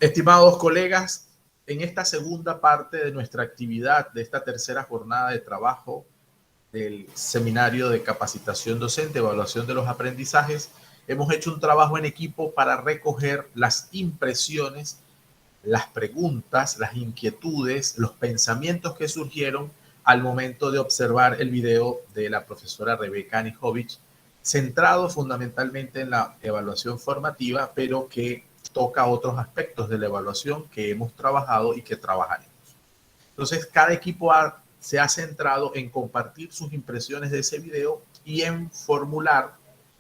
Estimados colegas, en esta segunda parte de nuestra actividad, de esta tercera jornada de trabajo del Seminario de Capacitación Docente, Evaluación de los Aprendizajes, hemos hecho un trabajo en equipo para recoger las impresiones, las preguntas, las inquietudes, los pensamientos que surgieron al momento de observar el video de la profesora Rebeca Anijovic, centrado fundamentalmente en la evaluación formativa, pero que toca otros aspectos de la evaluación que hemos trabajado y que trabajaremos. Entonces, cada equipo se ha centrado en compartir sus impresiones de ese video y en formular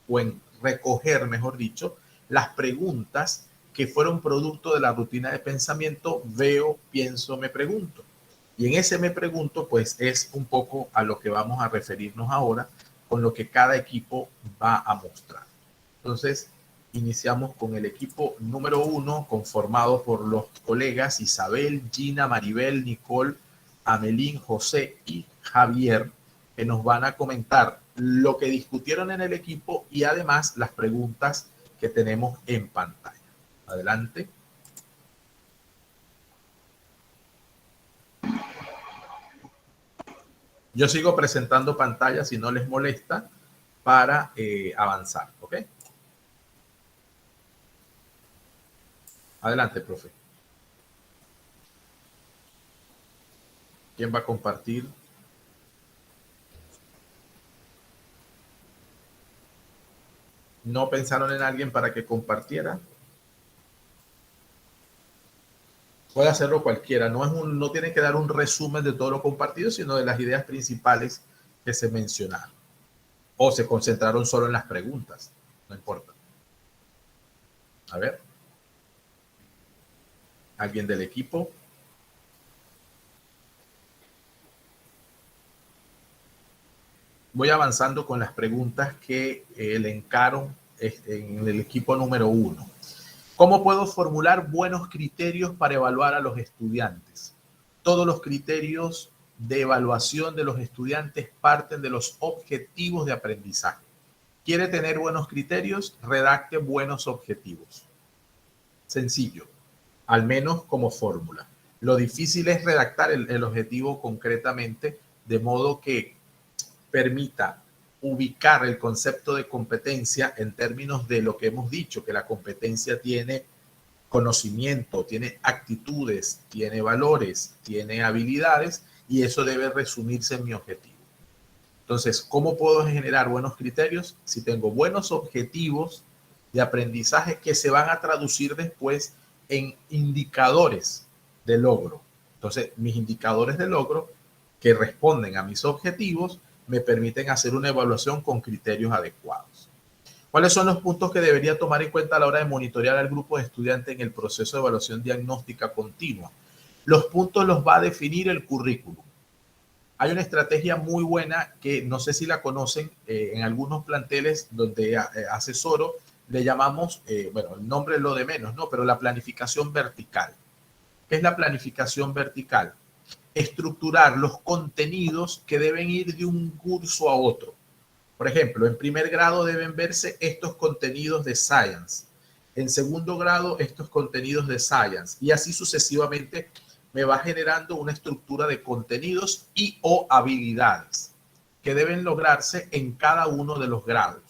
o en recoger, mejor dicho, las preguntas que fueron producto de la rutina de pensamiento veo, pienso, me pregunto. Y en ese me pregunto, pues es un poco a lo que vamos a referirnos ahora, con lo que cada equipo va a mostrar. Entonces, iniciamos con el equipo número 1, conformado por los colegas Isabel, Gina, Maribel, Nicole, Amelín, José y Javier, que nos van a comentar lo que discutieron en el equipo y además las preguntas que tenemos en pantalla. Adelante. Yo sigo presentando pantalla si no les molesta para avanzar, ¿ok? Adelante, profe. ¿Quién va a compartir? ¿No pensaron en alguien para que compartiera? Puede hacerlo cualquiera. No tiene que dar un resumen de todo lo compartido, sino de las ideas principales que se mencionaron. O se concentraron solo en las preguntas. No importa. A ver. ¿Alguien del equipo? Voy avanzando con las preguntas que elencaron en el equipo número 1. ¿Cómo puedo formular buenos criterios para evaluar a los estudiantes? Todos los criterios de evaluación de los estudiantes parten de los objetivos de aprendizaje. ¿Quiere tener buenos criterios? Redacte buenos objetivos. Sencillo, al menos como fórmula. Lo difícil es redactar el objetivo concretamente de modo que permita ubicar el concepto de competencia en términos de lo que hemos dicho, que la competencia tiene conocimiento, tiene actitudes, tiene valores, tiene habilidades, y eso debe resumirse en mi objetivo. Entonces, ¿cómo puedo generar buenos criterios? Si tengo buenos objetivos de aprendizaje que se van a traducir después en indicadores de logro. Entonces, mis indicadores de logro que responden a mis objetivos me permiten hacer una evaluación con criterios adecuados. ¿Cuáles son los puntos que debería tomar en cuenta a la hora de monitorear al grupo de estudiantes en el proceso de evaluación diagnóstica continua? Los puntos los va a definir el currículum. Hay una estrategia muy buena que no sé si la conocen, en algunos planteles donde asesoro, le llamamos, bueno, el nombre es lo de menos, ¿no? Pero la planificación vertical. ¿Qué es la planificación vertical? Estructurar los contenidos que deben ir de un curso a otro. Por ejemplo, en primer grado deben verse estos contenidos de Science. En segundo grado, estos contenidos de Science. Y así sucesivamente me va generando una estructura de contenidos y o habilidades que deben lograrse en cada uno de los grados.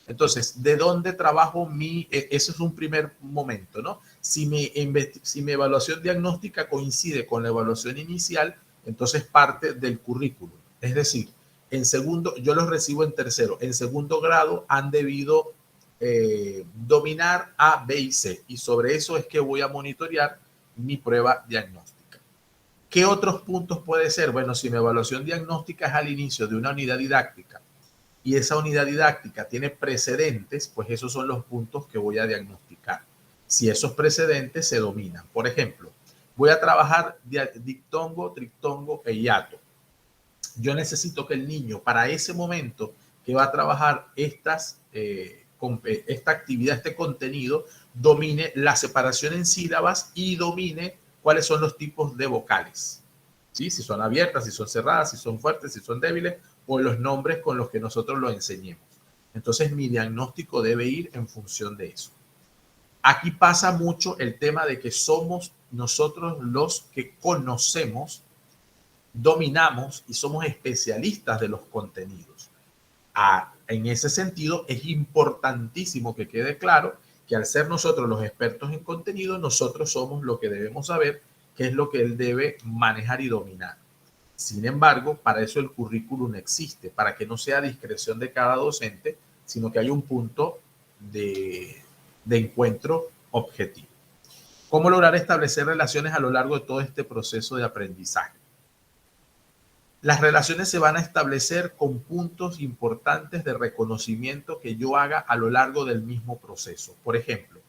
Entonces, ¿de dónde trabajo ese es un primer momento, ¿no? Si mi evaluación diagnóstica coincide con la evaluación inicial, entonces parte del currículum. Es decir, en segundo, yo los recibo en tercero. En segundo grado han debido dominar A, B y C. Y sobre eso es que voy a monitorear mi prueba diagnóstica. ¿Qué otros puntos puede ser? Bueno, si mi evaluación diagnóstica es al inicio de una unidad didáctica y esa unidad didáctica tiene precedentes, pues esos son los puntos que voy a diagnosticar. Si esos precedentes se dominan. Por ejemplo, voy a trabajar dictongo, triptongo e hiato. Yo necesito que el niño, para ese momento que va a trabajar esta actividad, este contenido, domine la separación en sílabas y domine cuáles son los tipos de vocales. ¿Sí? Si son abiertas, si son cerradas, si son fuertes, si son débiles, o los nombres con los que nosotros lo enseñemos. Entonces, mi diagnóstico debe ir en función de eso. Aquí pasa mucho el tema de que somos nosotros los que conocemos, dominamos y somos especialistas de los contenidos. En ese sentido, es importantísimo que quede claro que al ser nosotros los expertos en contenido, nosotros somos lo que debemos saber qué es lo que él debe manejar y dominar. Sin embargo, para eso el currículum existe, para que no sea discreción de cada docente, sino que haya un punto de encuentro objetivo. ¿Cómo lograr establecer relaciones a lo largo de todo este proceso de aprendizaje? Las relaciones se van a establecer con puntos importantes de reconocimiento que yo haga a lo largo del mismo proceso. Por ejemplo,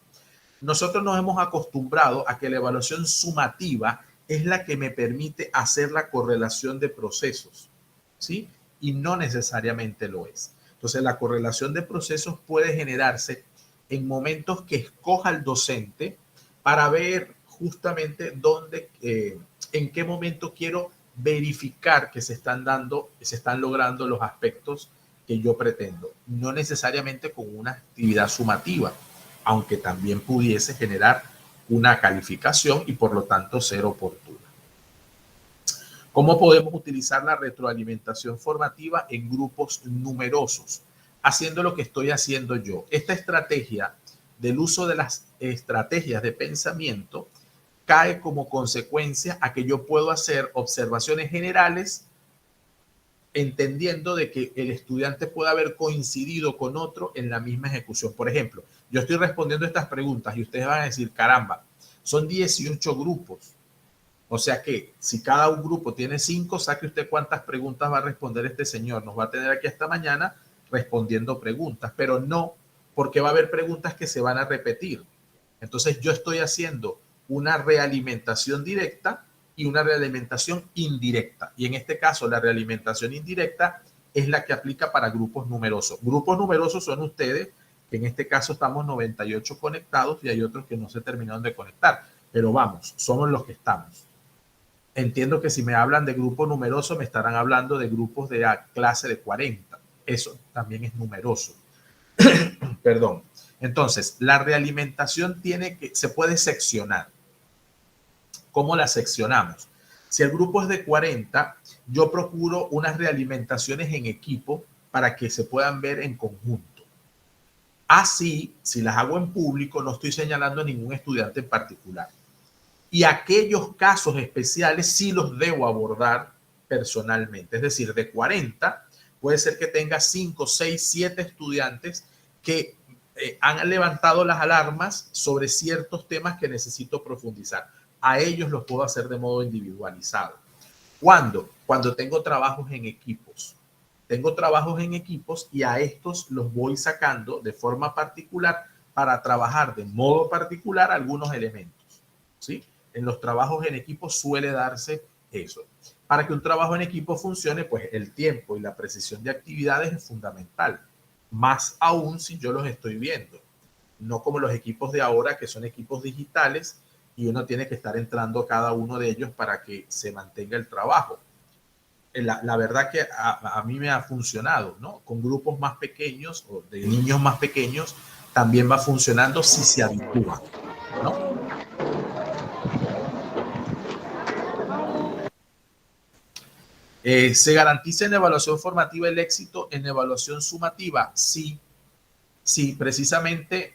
nosotros nos hemos acostumbrado a que la evaluación sumativa es la que me permite hacer la correlación de procesos, ¿sí? Y no necesariamente lo es. Entonces, la correlación de procesos puede generarse en momentos que escoja el docente para ver justamente dónde, en qué momento quiero verificar que se están logrando los aspectos que yo pretendo. No necesariamente con una actividad sumativa, aunque también pudiese generar una calificación y por lo tanto ser oportuna. ¿Cómo podemos utilizar la retroalimentación formativa en grupos numerosos? Haciendo lo que estoy haciendo yo. Esta estrategia del uso de las estrategias de pensamiento cae como consecuencia a que yo puedo hacer observaciones generales entendiendo de que el estudiante puede haber coincidido con otro en la misma ejecución. Por ejemplo, yo estoy respondiendo estas preguntas y ustedes van a decir, caramba, son 18 grupos. O sea que si cada un grupo tiene 5, saque usted cuántas preguntas va a responder este señor. Nos va a tener aquí hasta mañana respondiendo preguntas, pero no porque va a haber preguntas que se van a repetir. Entonces yo estoy haciendo una realimentación directa y una realimentación indirecta. Y en este caso, la realimentación indirecta es la que aplica para grupos numerosos. Grupos numerosos son ustedes, que en este caso estamos 98 conectados y hay otros que no se terminaron de conectar. Pero vamos, somos los que estamos. Entiendo que si me hablan de grupo numeroso, me estarán hablando de grupos de clase de 40. Eso también es numeroso. Perdón. Entonces, la realimentación se puede seccionar. ¿Cómo la seccionamos? Si el grupo es de 40, yo procuro unas realimentaciones en equipo para que se puedan ver en conjunto. Así, si las hago en público, no estoy señalando a ningún estudiante en particular. Y aquellos casos especiales sí los debo abordar personalmente. Es decir, de 40, puede ser que tenga 5, 6, 7 estudiantes que han levantado las alarmas sobre ciertos temas que necesito profundizar. A ellos los puedo hacer de modo individualizado. ¿Cuándo? Cuando tengo trabajos en equipos. Tengo trabajos en equipos y a estos los voy sacando de forma particular para trabajar de modo particular algunos elementos, ¿sí? En los trabajos en equipo suele darse eso. Para que un trabajo en equipo funcione, pues el tiempo y la precisión de actividades es fundamental. Más aún si yo los estoy viendo. No como los equipos de ahora, que son equipos digitales y uno tiene que estar entrando a cada uno de ellos para que se mantenga el trabajo. La verdad que a mí me ha funcionado, ¿no? Con grupos más pequeños o de niños más pequeños también va funcionando si se habitúa, ¿no? ¿Se garantiza en evaluación formativa el éxito en evaluación sumativa? Sí. Sí, precisamente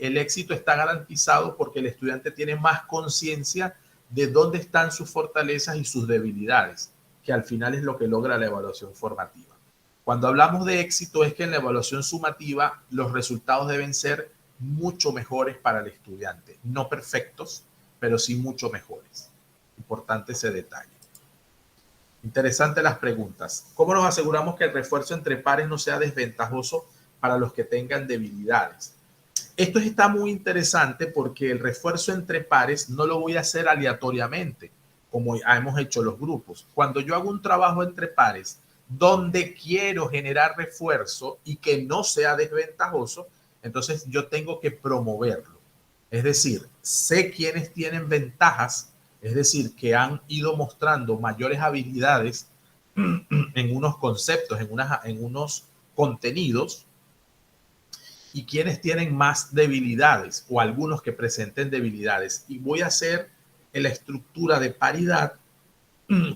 el éxito está garantizado porque el estudiante tiene más conciencia de dónde están sus fortalezas y sus debilidades, que al final es lo que logra la evaluación formativa. Cuando hablamos de éxito es que en la evaluación sumativa los resultados deben ser mucho mejores para el estudiante. No perfectos, pero sí mucho mejores. Importante ese detalle. Interesante las preguntas. ¿Cómo nos aseguramos que el refuerzo entre pares no sea desventajoso para los que tengan debilidades? Esto está muy interesante porque el refuerzo entre pares no lo voy a hacer aleatoriamente, como hemos hecho los grupos. Cuando yo hago un trabajo entre pares donde quiero generar refuerzo y que no sea desventajoso, entonces yo tengo que promoverlo. Es decir, sé quiénes tienen ventajas, es decir, que han ido mostrando mayores habilidades en unos conceptos, en unos contenidos, y quiénes tienen más debilidades o algunos que presenten debilidades. Y voy a hacer la estructura de paridad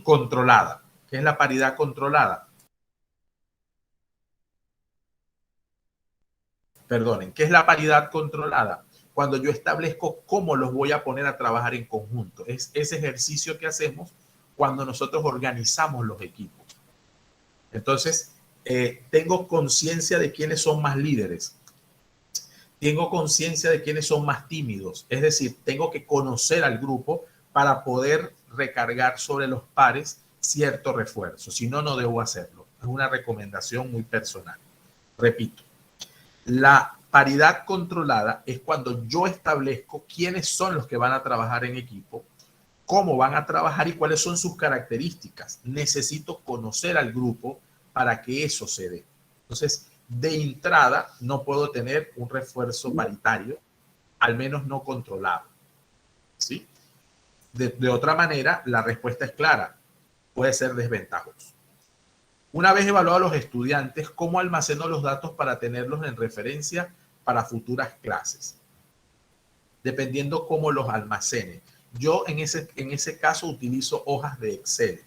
controlada. ¿Qué es la paridad controlada? Perdonen, ¿qué es la paridad controlada? Cuando yo establezco cómo los voy a poner a trabajar en conjunto. Es ese ejercicio que hacemos cuando nosotros organizamos los equipos. Entonces, tengo conciencia de quiénes son más líderes. Tengo conciencia de quiénes son más tímidos. Es decir, tengo que conocer al grupo para poder recargar sobre los pares cierto refuerzo. Si no, no debo hacerlo. Es una recomendación muy personal. Repito, la paridad controlada es cuando yo establezco quiénes son los que van a trabajar en equipo, cómo van a trabajar y cuáles son sus características. Necesito conocer al grupo para que eso se dé. Entonces, de entrada, no puedo tener un refuerzo paritario, al menos no controlado. ¿Sí? De otra manera, la respuesta es clara. Puede ser desventajoso. Una vez evaluados los estudiantes, ¿cómo almaceno los datos para tenerlos en referencia para futuras clases? Dependiendo cómo los almacene. Yo en ese caso utilizo hojas de Excel,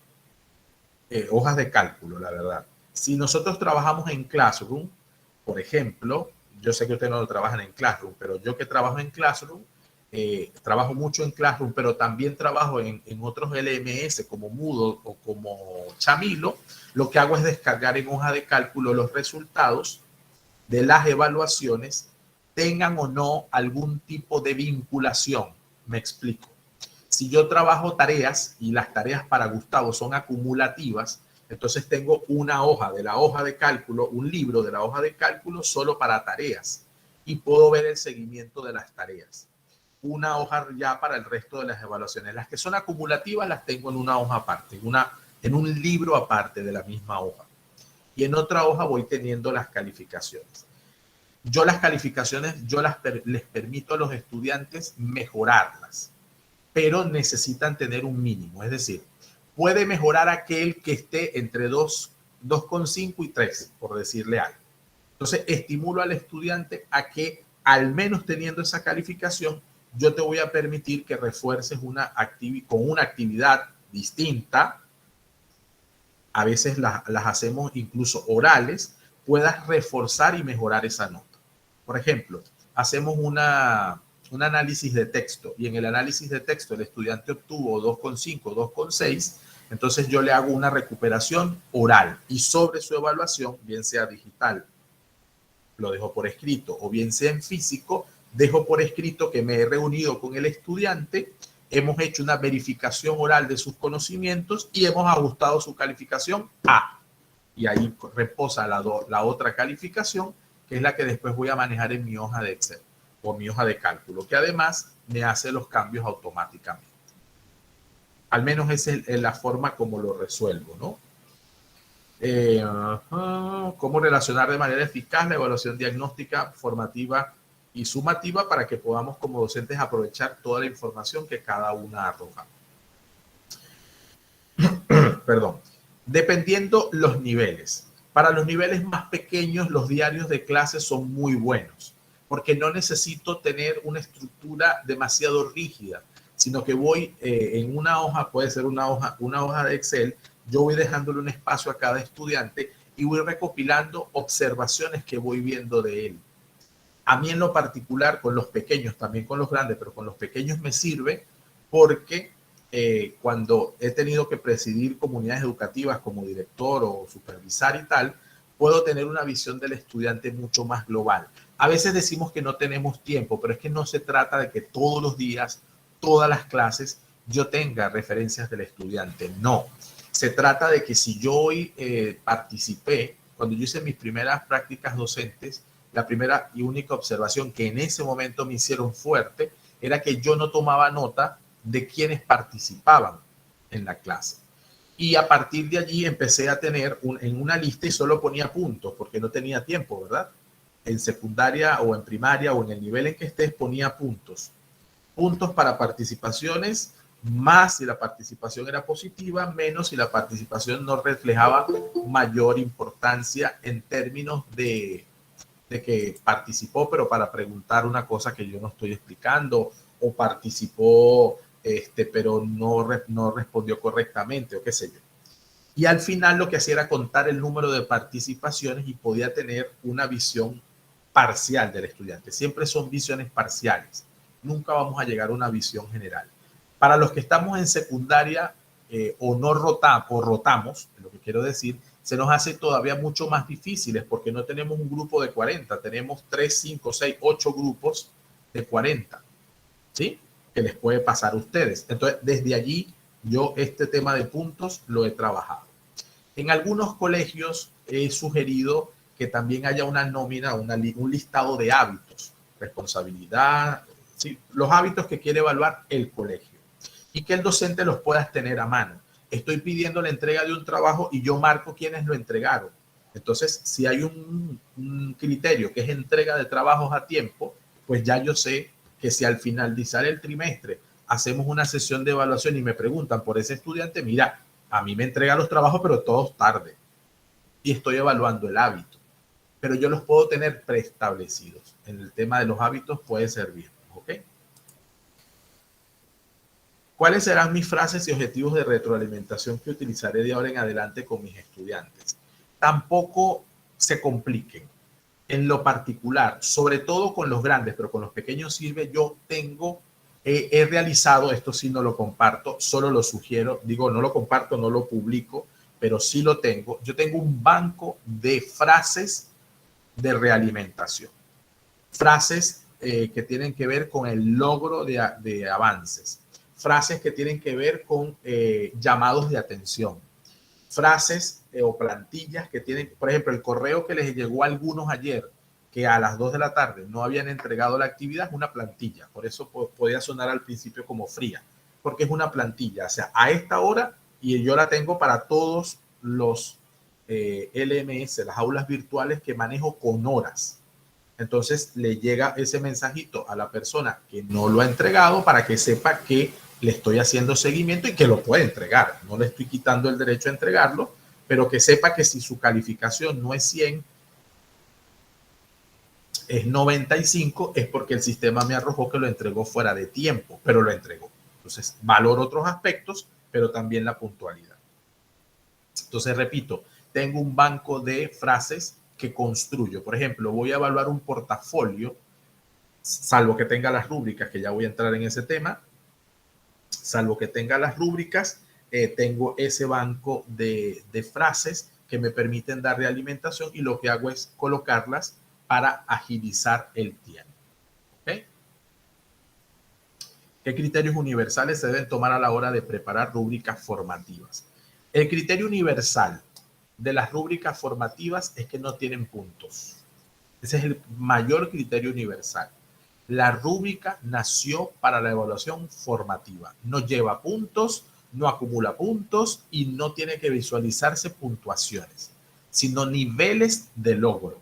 hojas de cálculo, la verdad. Si nosotros trabajamos en Classroom, por ejemplo, yo sé que ustedes no lo trabajan en Classroom, pero yo que trabajo en Classroom, trabajo mucho en Classroom, pero también trabajo en otros LMS como Moodle o como Chamilo. Lo que hago es descargar en hoja de cálculo los resultados de las evaluaciones, tengan o no algún tipo de vinculación. Me explico. Si yo trabajo tareas y las tareas para Gustavo son acumulativas, entonces tengo una hoja de la hoja de cálculo, un libro de la hoja de cálculo solo para tareas y puedo ver el seguimiento de las tareas. Una hoja ya para el resto de las evaluaciones. Las que son acumulativas las tengo en una hoja aparte, en un libro aparte de la misma hoja. Y en otra hoja voy teniendo las calificaciones. Yo las calificaciones, les permito a los estudiantes mejorarlas, pero necesitan tener un mínimo. Es decir, puede mejorar aquel que esté entre 2,5 y 3, por decirle algo. Entonces, estimulo al estudiante a que, al menos teniendo esa calificación, yo te voy a permitir que refuerces con una actividad distinta. A veces las hacemos incluso orales, puedas reforzar y mejorar esa nota. Por ejemplo, hacemos un análisis de texto y en el análisis de texto el estudiante obtuvo 2,5, 2,6, entonces yo le hago una recuperación oral y sobre su evaluación, bien sea digital, lo dejo por escrito, o bien sea en físico, dejo por escrito que me he reunido con el estudiante, hemos hecho una verificación oral de sus conocimientos y hemos ajustado su calificación A. Y ahí reposa la otra calificación, que es la que después voy a manejar en mi hoja de Excel o mi hoja de cálculo, que además me hace los cambios automáticamente. Al menos esa es la forma como lo resuelvo, ¿no? Cómo relacionar de manera eficaz la evaluación diagnóstica, formativa y sumativa para que podamos como docentes aprovechar toda la información que cada una arroja. Perdón. Dependiendo los niveles. Para los niveles más pequeños, los diarios de clase son muy buenos, porque no necesito tener una estructura demasiado rígida, sino que voy en una hoja, puede ser una hoja de Excel, yo voy dejándole un espacio a cada estudiante y voy recopilando observaciones que voy viendo de él. A mí en lo particular, con los pequeños, también con los grandes, pero con los pequeños me sirve porque cuando he tenido que presidir comunidades educativas como director o supervisar y tal, puedo tener una visión del estudiante mucho más global. A veces decimos que no tenemos tiempo, pero es que no se trata de que todos los días, todas las clases, yo tenga referencias del estudiante. No. Se trata de que si yo hoy participé, cuando yo hice mis primeras prácticas docentes, la primera y única observación que en ese momento me hicieron fuerte era que yo no tomaba nota de quienes participaban en la clase. Y a partir de allí empecé a tener en una lista y solo ponía puntos porque no tenía tiempo, ¿verdad? En secundaria o en primaria o en el nivel en que estés ponía puntos. Puntos para participaciones, más si la participación era positiva, menos si la participación no reflejaba mayor importancia en términos de de que participó, pero para preguntar una cosa que yo no estoy explicando, o participó, pero no respondió correctamente, o qué sé yo. Y al final lo que hacía era contar el número de participaciones y podía tener una visión parcial del estudiante. Siempre son visiones parciales. Nunca vamos a llegar a una visión general. Para los que estamos en secundaria o no rotamos, lo que quiero decir, se nos hace todavía mucho más difíciles porque no tenemos un grupo de 40, tenemos 3, 5, 6, 8 grupos de 40, ¿sí? Que les puede pasar a ustedes. Entonces, desde allí, yo este tema de puntos lo he trabajado. En algunos colegios he sugerido que también haya una nómina, un listado de hábitos, responsabilidad, ¿sí? Los hábitos que quiere evaluar el colegio y que el docente los pueda tener a mano. Estoy pidiendo la entrega de un trabajo y yo marco quiénes lo entregaron. Entonces, si hay un criterio que es entrega de trabajos a tiempo, pues ya yo sé que si al finalizar el trimestre hacemos una sesión de evaluación y me preguntan por ese estudiante, mira, a mí me entrega los trabajos, pero todos tarde. Y estoy evaluando el hábito. Pero yo los puedo tener preestablecidos. En el tema de los hábitos puede servir. ¿Ok? ¿Cuáles serán mis frases y objetivos de retroalimentación que utilizaré de ahora en adelante con mis estudiantes? Tampoco se compliquen. En lo particular, sobre todo con los grandes, pero con los pequeños sirve, yo he realizado, esto sí no lo comparto, solo lo sugiero, digo, no lo comparto, no lo publico, pero sí lo tengo. Yo tengo un banco de frases de realimentación. Frases que tienen que ver con el logro de avances. Frases que tienen que ver con llamados de atención. Frases o plantillas que tienen, por ejemplo, el correo que les llegó a algunos ayer, que a las 2 de la tarde no habían entregado la actividad, es una plantilla. Por eso podía sonar al principio como fría, porque es una plantilla. O sea, a esta hora, y yo la tengo para todos los LMS, las aulas virtuales que manejo con horas. Entonces le llega ese mensajito a la persona que no lo ha entregado para que sepa que le estoy haciendo seguimiento y que lo puede entregar. No le estoy quitando el derecho a entregarlo, pero que sepa que si su calificación no es 100, es 95, es porque el sistema me arrojó que lo entregó fuera de tiempo, pero lo entregó. Entonces, valoro otros aspectos, pero también la puntualidad. Entonces, repito, tengo un banco de frases que construyo. Por ejemplo, voy a evaluar un portafolio, salvo que tenga las rúbricas, que ya voy a entrar en ese tema, salvo que tenga las rúbricas, tengo ese banco de frases que me permiten dar realimentación y lo que hago es colocarlas para agilizar el tiempo. ¿Okay? ¿Qué criterios universales se deben tomar a la hora de preparar rúbricas formativas? El criterio universal de las rúbricas formativas es que no tienen puntos. Ese es el mayor criterio universal. La rúbrica nació para la evaluación formativa. No lleva puntos, no acumula puntos y no tiene que visualizarse puntuaciones, sino niveles de logro.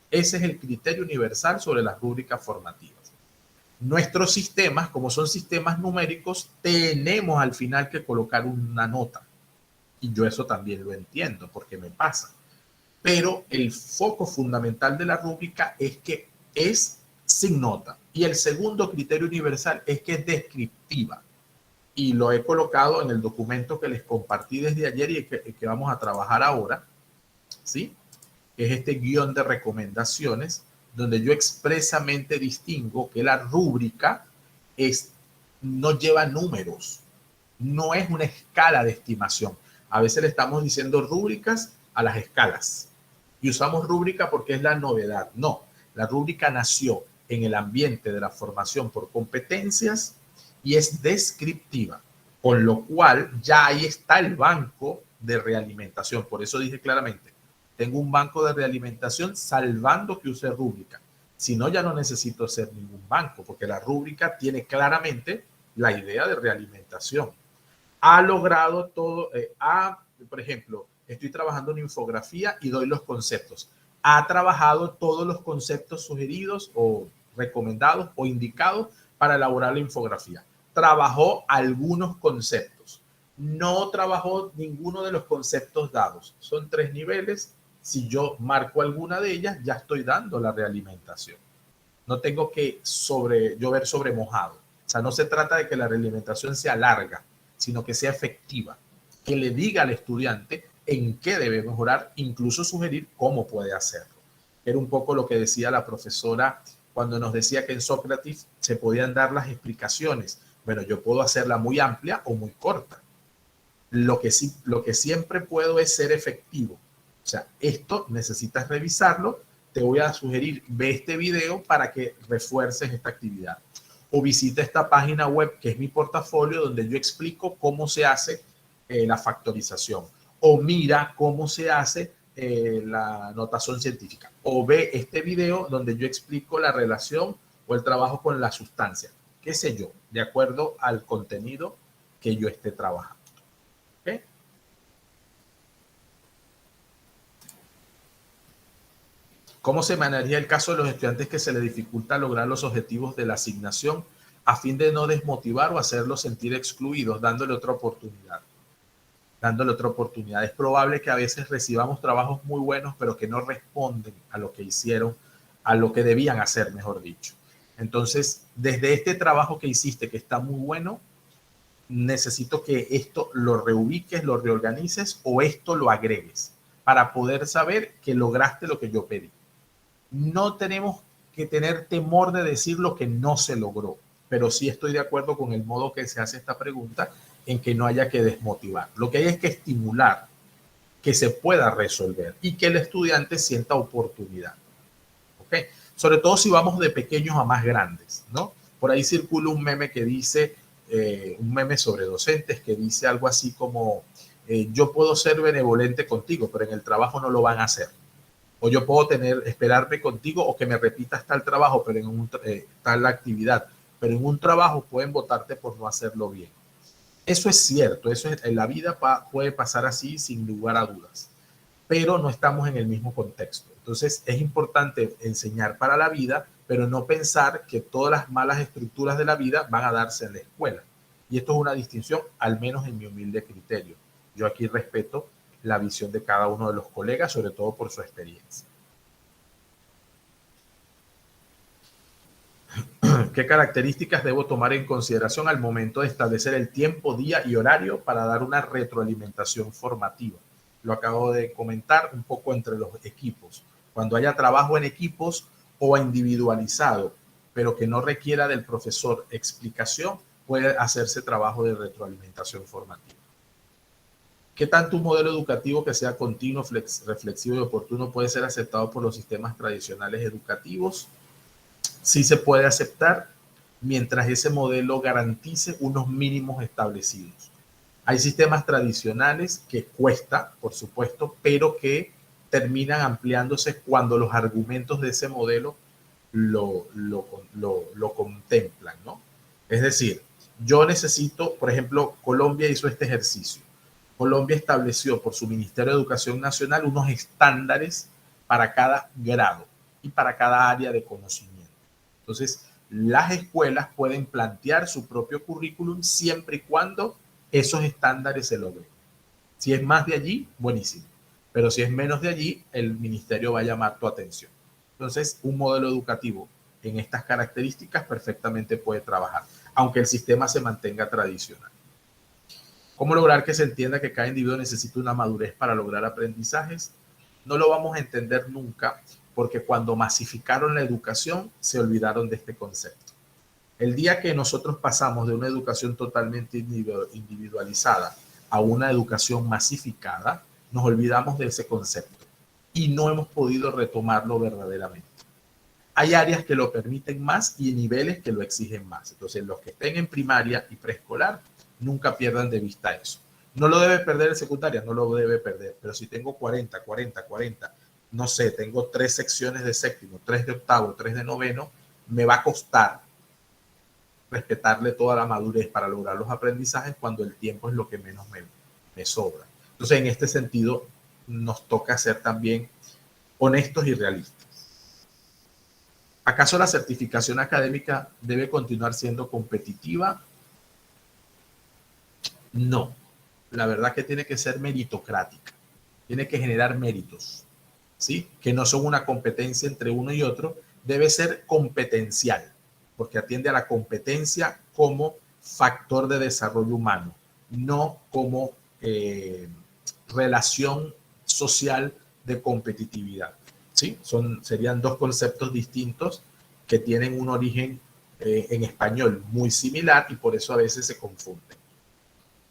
Ese es el criterio universal sobre las rúbricas formativas. Nuestros sistemas, como son sistemas numéricos, tenemos al final que colocar una nota. Y yo eso también lo entiendo porque me pasa. Pero el foco fundamental de la rúbrica es que es sin nota. Y el segundo criterio universal es que es descriptiva. Y lo he colocado en el documento que les compartí desde ayer y que vamos a trabajar ahora, ¿sí? Es este guión de recomendaciones, donde yo expresamente distingo que la rúbrica no lleva números, no es una escala de estimación. A veces le estamos diciendo rúbricas a las escalas y usamos rúbrica porque es la novedad. No, la rúbrica nació en el ambiente de la formación por competencias y es descriptiva, con lo cual ya ahí está el banco de realimentación. Por eso dije claramente, tengo un banco de realimentación salvando que use rúbrica. Si no, ya no necesito hacer ningún banco, porque la rúbrica tiene claramente la idea de realimentación. Ha logrado todo, por ejemplo, estoy trabajando en infografía y doy los conceptos. Ha trabajado todos los conceptos sugeridos o recomendados o indicados para elaborar la infografía. Trabajó algunos conceptos. No trabajó ninguno de los conceptos dados. Son 3 niveles. si yo marco alguna de ellas, ya estoy dando la realimentación. No tengo que llover sobre mojado. O sea, no se trata de que la realimentación sea larga, sino que sea efectiva, que le diga al estudiante en qué debe mejorar, incluso sugerir cómo puede hacerlo. Era un poco lo que decía la profesora cuando nos decía que en Sócrates se podían dar las explicaciones. Bueno, yo puedo hacerla muy amplia o muy corta. Lo que siempre puedo es ser efectivo. O sea, esto necesitas revisarlo. Te voy a sugerir, ve este video para que refuerces esta actividad. O visita esta página web que es mi portafolio, donde yo explico cómo se hace la factorización. O mira cómo se hace la notación científica. O ve este video donde yo explico la relación o el trabajo con la sustancia. Qué sé yo, de acuerdo al contenido que yo esté trabajando. ¿Okay? ¿Cómo se manejaría el caso de los estudiantes que se les dificulta lograr los objetivos de la asignación a fin de no desmotivar o hacerlos sentir excluidos, dándole otra oportunidad? Dándole otra oportunidad. Es probable que a veces recibamos trabajos muy buenos, pero que no responden a lo que hicieron, a lo que debían hacer, mejor dicho. Entonces, desde este trabajo que hiciste, que está muy bueno, necesito que esto lo reubiques, lo reorganices o esto lo agregues para poder saber que lograste lo que yo pedí. No tenemos que tener temor de decir lo que no se logró, pero sí estoy de acuerdo con el modo que se hace esta pregunta, en que no haya que desmotivar. Lo que hay es que estimular que se pueda resolver y que el estudiante sienta oportunidad. ¿Okay? Sobre todo si vamos de pequeños a más grandes, ¿no? Por ahí circula un meme que dice, un meme sobre docentes que dice algo así como, yo puedo ser benevolente contigo, pero en el trabajo no lo van a hacer. O yo puedo esperarme contigo o que me repitas tal trabajo, pero en tal actividad, pero en un trabajo pueden votarte por no hacerlo bien. Eso es cierto, eso es, en la vida puede pasar así sin lugar a dudas, pero no estamos en el mismo contexto. Entonces es importante enseñar para la vida, pero no pensar que todas las malas estructuras de la vida van a darse en la escuela. Y esto es una distinción, al menos en mi humilde criterio. Yo aquí respeto la visión de cada uno de los colegas, sobre todo por su experiencia. ¿Qué características debo tomar en consideración al momento de establecer el tiempo, día y horario para dar una retroalimentación formativa? Lo acabo de comentar un poco entre los equipos. Cuando haya trabajo en equipos o individualizado, pero que no requiera del profesor explicación, puede hacerse trabajo de retroalimentación formativa. ¿Qué tanto un modelo educativo que sea continuo, reflexivo y oportuno puede ser aceptado por los sistemas tradicionales educativos? Sí se puede aceptar mientras ese modelo garantice unos mínimos establecidos. Hay sistemas tradicionales que cuesta, por supuesto, pero que terminan ampliándose cuando los argumentos de ese modelo lo contemplan, ¿no? Es decir, yo necesito, por ejemplo, Colombia hizo este ejercicio. Colombia estableció por su Ministerio de Educación Nacional unos estándares para cada grado y para cada área de conocimiento. Entonces, las escuelas pueden plantear su propio currículum siempre y cuando esos estándares se logren. Si es más de allí, buenísimo. Pero si es menos de allí, el ministerio va a llamar tu atención. Entonces, un modelo educativo en estas características perfectamente puede trabajar, aunque el sistema se mantenga tradicional. ¿Cómo lograr que se entienda que cada individuo necesita una madurez para lograr aprendizajes? No lo vamos a entender nunca, porque cuando masificaron la educación se olvidaron de este concepto. El día que nosotros pasamos de una educación totalmente individualizada a una educación masificada, nos olvidamos de ese concepto y no hemos podido retomarlo verdaderamente. Hay áreas que lo permiten más y niveles que lo exigen más. Entonces, los que estén en primaria y preescolar, nunca pierdan de vista eso. No lo debe perder en secundaria, no lo debe perder, pero si tengo 40, no sé, tengo 3 secciones de séptimo, 3 de octavo, 3 de noveno, me va a costar respetarle toda la madurez para lograr los aprendizajes cuando el tiempo es lo que menos me sobra. Entonces, en este sentido, nos toca ser también honestos y realistas. ¿Acaso la certificación académica debe continuar siendo competitiva? No. La verdad que tiene que ser meritocrática. Tiene que generar méritos. ¿sí? Que no son una competencia entre uno y otro, debe ser competencial, porque atiende a la competencia como factor de desarrollo humano, no como relación social de competitividad. ¿Sí? Serían dos conceptos distintos que tienen un origen en español muy similar y por eso a veces se confunden.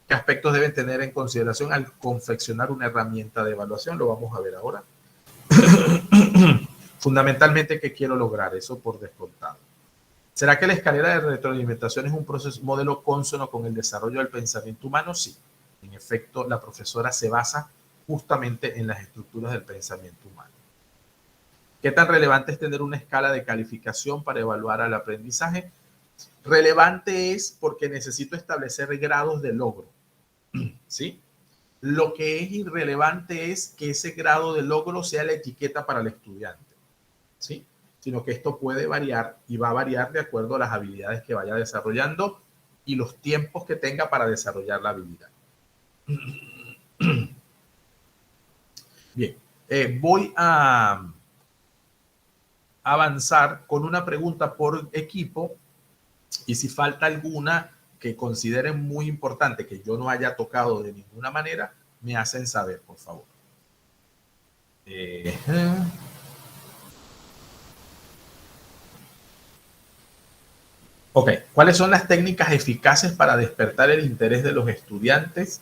¿Qué aspectos deben tener en consideración al confeccionar una herramienta de evaluación? Lo vamos a ver ahora. Fundamentalmente, ¿qué quiero lograr? Eso por descontado. ¿Será que la escalera de retroalimentación es un modelo cónsono con el desarrollo del pensamiento humano? Sí. En efecto, la profesora se basa justamente en las estructuras del pensamiento humano. ¿Qué tan relevante es tener una escala de calificación para evaluar al aprendizaje? Relevante es porque necesito establecer grados de logro, ¿sí? Lo que es irrelevante es que ese grado de logro sea la etiqueta para el estudiante, ¿sí? Sino que esto puede variar y va a variar de acuerdo a las habilidades que vaya desarrollando y los tiempos que tenga para desarrollar la habilidad. Bien, voy a avanzar con una pregunta por equipo y si falta alguna que consideren muy importante que yo no haya tocado de ninguna manera, me hacen saber, por favor. Ok, ¿cuáles son las técnicas eficaces para despertar el interés de los estudiantes?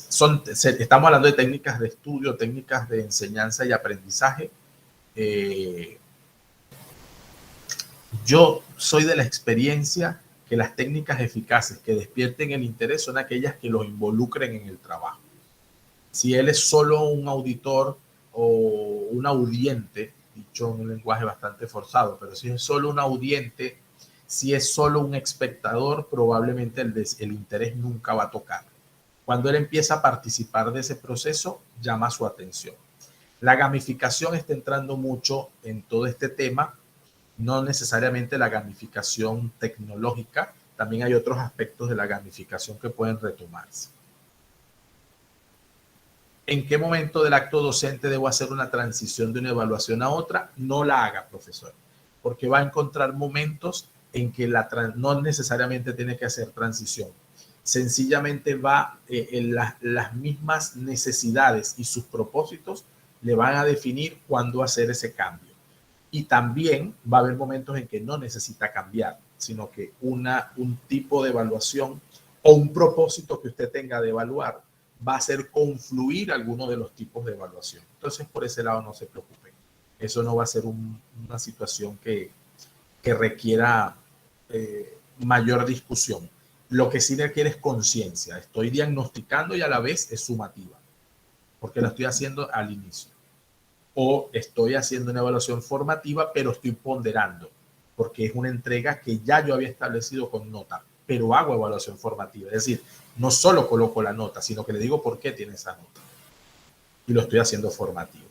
Estamos hablando de técnicas de estudio, técnicas de enseñanza y aprendizaje. Yo soy de la experiencia que las técnicas eficaces que despierten el interés son aquellas que los involucren en el trabajo. Si él es solo un auditor o un audiente, dicho en un lenguaje bastante forzado, pero si es solo un audiente, si es solo un espectador, probablemente el interés nunca va a tocar. Cuando él empieza a participar de ese proceso, llama su atención. La gamificación está entrando mucho en todo este tema, no necesariamente la gamificación tecnológica, también hay otros aspectos de la gamificación que pueden retomarse. ¿En qué momento del acto docente debo hacer una transición de una evaluación a otra? No la haga, profesor, porque va a encontrar momentos en que no necesariamente tiene que hacer transición. Sencillamente va en las mismas necesidades y sus propósitos le van a definir cuándo hacer ese cambio. Y también va a haber momentos en que no necesita cambiar, sino que un tipo de evaluación o un propósito que usted tenga de evaluar va a hacer confluir alguno de los tipos de evaluación. Entonces, por ese lado no se preocupen. Eso no va a ser una situación que requiera mayor discusión. Lo que sí requiere es conciencia. Estoy diagnosticando y a la vez es sumativa, porque la estoy haciendo al inicio. O estoy haciendo una evaluación formativa, pero estoy ponderando, porque es una entrega que ya yo había establecido con nota, pero hago evaluación formativa. Es decir, no solo coloco la nota, sino que le digo por qué tiene esa nota. Y lo estoy haciendo formativo.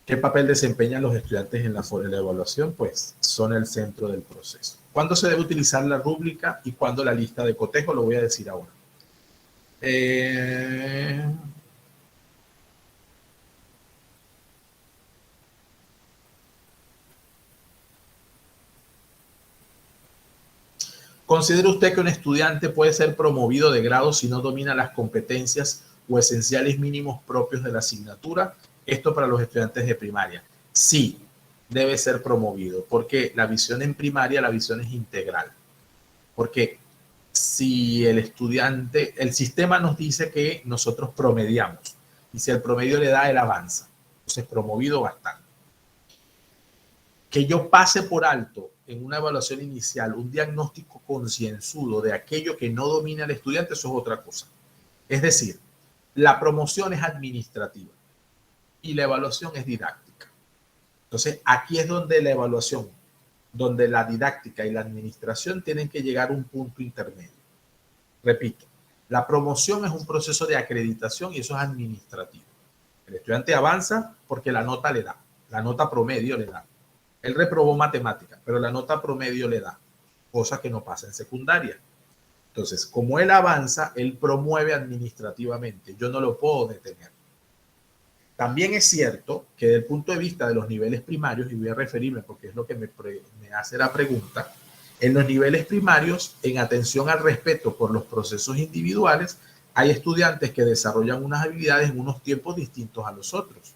¿Qué papel desempeñan los estudiantes en la evaluación? Pues son el centro del proceso. ¿Cuándo se debe utilizar la rúbrica y cuándo la lista de cotejo? Lo voy a decir ahora. ¿Considera usted que un estudiante puede ser promovido de grado si no domina las competencias o esenciales mínimos propios de la asignatura? Esto para los estudiantes de primaria. Sí, debe ser promovido, porque la visión en primaria, la visión es integral. Porque si el estudiante, el sistema nos dice que nosotros promediamos, y si el promedio le da, él avanza. Entonces, promovido bastante. Que yo pase por alto en una evaluación inicial un diagnóstico concienzudo de aquello que no domina el estudiante, eso es otra cosa. Es decir, la promoción es administrativa y la evaluación es didáctica. Entonces, aquí es donde la evaluación, donde la didáctica y la administración tienen que llegar a un punto intermedio. Repito, la promoción es un proceso de acreditación y eso es administrativo. El estudiante avanza porque la nota le da, la nota promedio le da. Él reprobó matemática, pero la nota promedio le da, cosa que no pasa en secundaria. Entonces, como él avanza, él promueve administrativamente. Yo no lo puedo detener. También es cierto que desde el punto de vista de los niveles primarios, y voy a referirme porque es lo que me hace la pregunta, en los niveles primarios, en atención al respeto por los procesos individuales, hay estudiantes que desarrollan unas habilidades en unos tiempos distintos a los otros,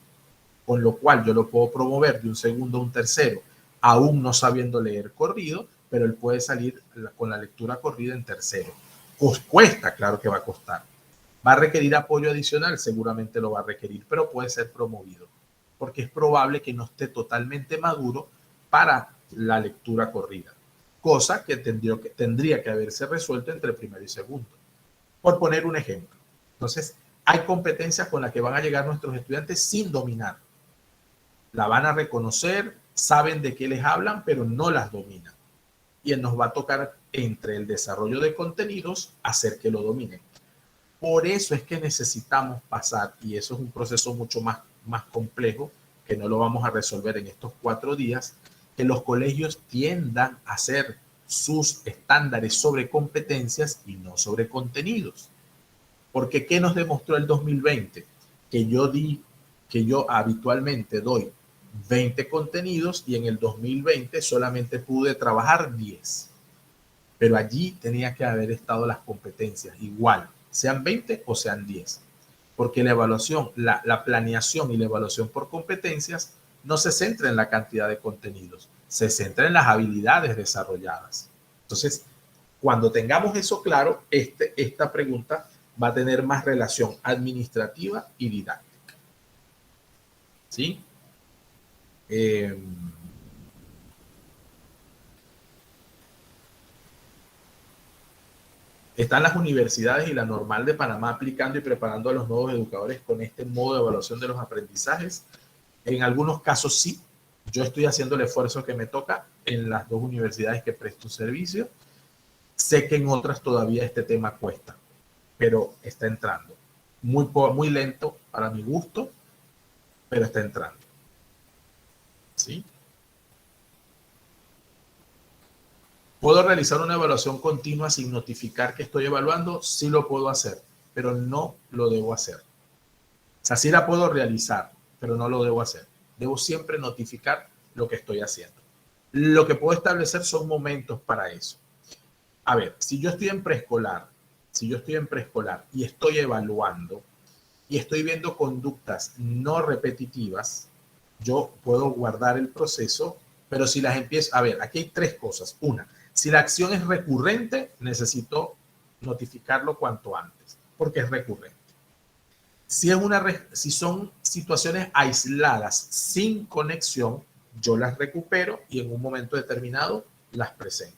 con lo cual yo lo puedo promover de un segundo a un tercero, aún no sabiendo leer corrido, pero él puede salir con la lectura corrida en tercero. Cuesta, claro que va a costar. ¿Va a requerir apoyo adicional? Seguramente lo va a requerir, pero puede ser promovido, porque es probable que no esté totalmente maduro para la lectura corrida, cosa que tendría que haberse resuelto entre primero y segundo, por poner un ejemplo. Entonces, hay competencias con las que van a llegar nuestros estudiantes sin dominar. La van a reconocer, saben de qué les hablan, pero no las dominan. Y nos va a tocar, entre el desarrollo de contenidos, hacer que lo dominen. Por eso es que necesitamos pasar, y eso es un proceso mucho más complejo, que no lo vamos a resolver en estos 4 días, que los colegios tiendan a hacer sus estándares sobre competencias y no sobre contenidos. Porque ¿qué nos demostró el 2020? Que yo habitualmente doy 20 contenidos y en el 2020 solamente pude trabajar 10. Pero allí tenía que haber estado las competencias igual, sean 20 o sean 10. Porque la evaluación, la planeación y la evaluación por competencias no se centra en la cantidad de contenidos, se centra en las habilidades desarrolladas. Entonces, cuando tengamos eso claro, esta pregunta va a tener más relación administrativa y didáctica. ¿Sí? Están las universidades y la Normal de Panamá aplicando y preparando a los nuevos educadores con este modo de evaluación de los aprendizajes. En algunos casos sí. Yo estoy haciendo el esfuerzo que me toca en las 2 universidades que presto servicio. Sé que en otras todavía este tema cuesta, pero está entrando. Muy lento para mi gusto, pero está entrando. ¿Sí? ¿Puedo realizar una evaluación continua sin notificar que estoy evaluando? Sí lo puedo hacer, pero no lo debo hacer. O sea, sí la puedo realizar, pero no lo debo hacer. Debo siempre notificar lo que estoy haciendo. Lo que puedo establecer son momentos para eso. A ver, si yo estoy en preescolar, y estoy evaluando y estoy viendo conductas no repetitivas, yo puedo guardar el proceso, pero si las empiezo, a ver, aquí hay 3 cosas. Una, si la acción es recurrente, necesito notificarlo cuanto antes, porque es recurrente. Si son situaciones aisladas, sin conexión, yo las recupero y en un momento determinado las presento.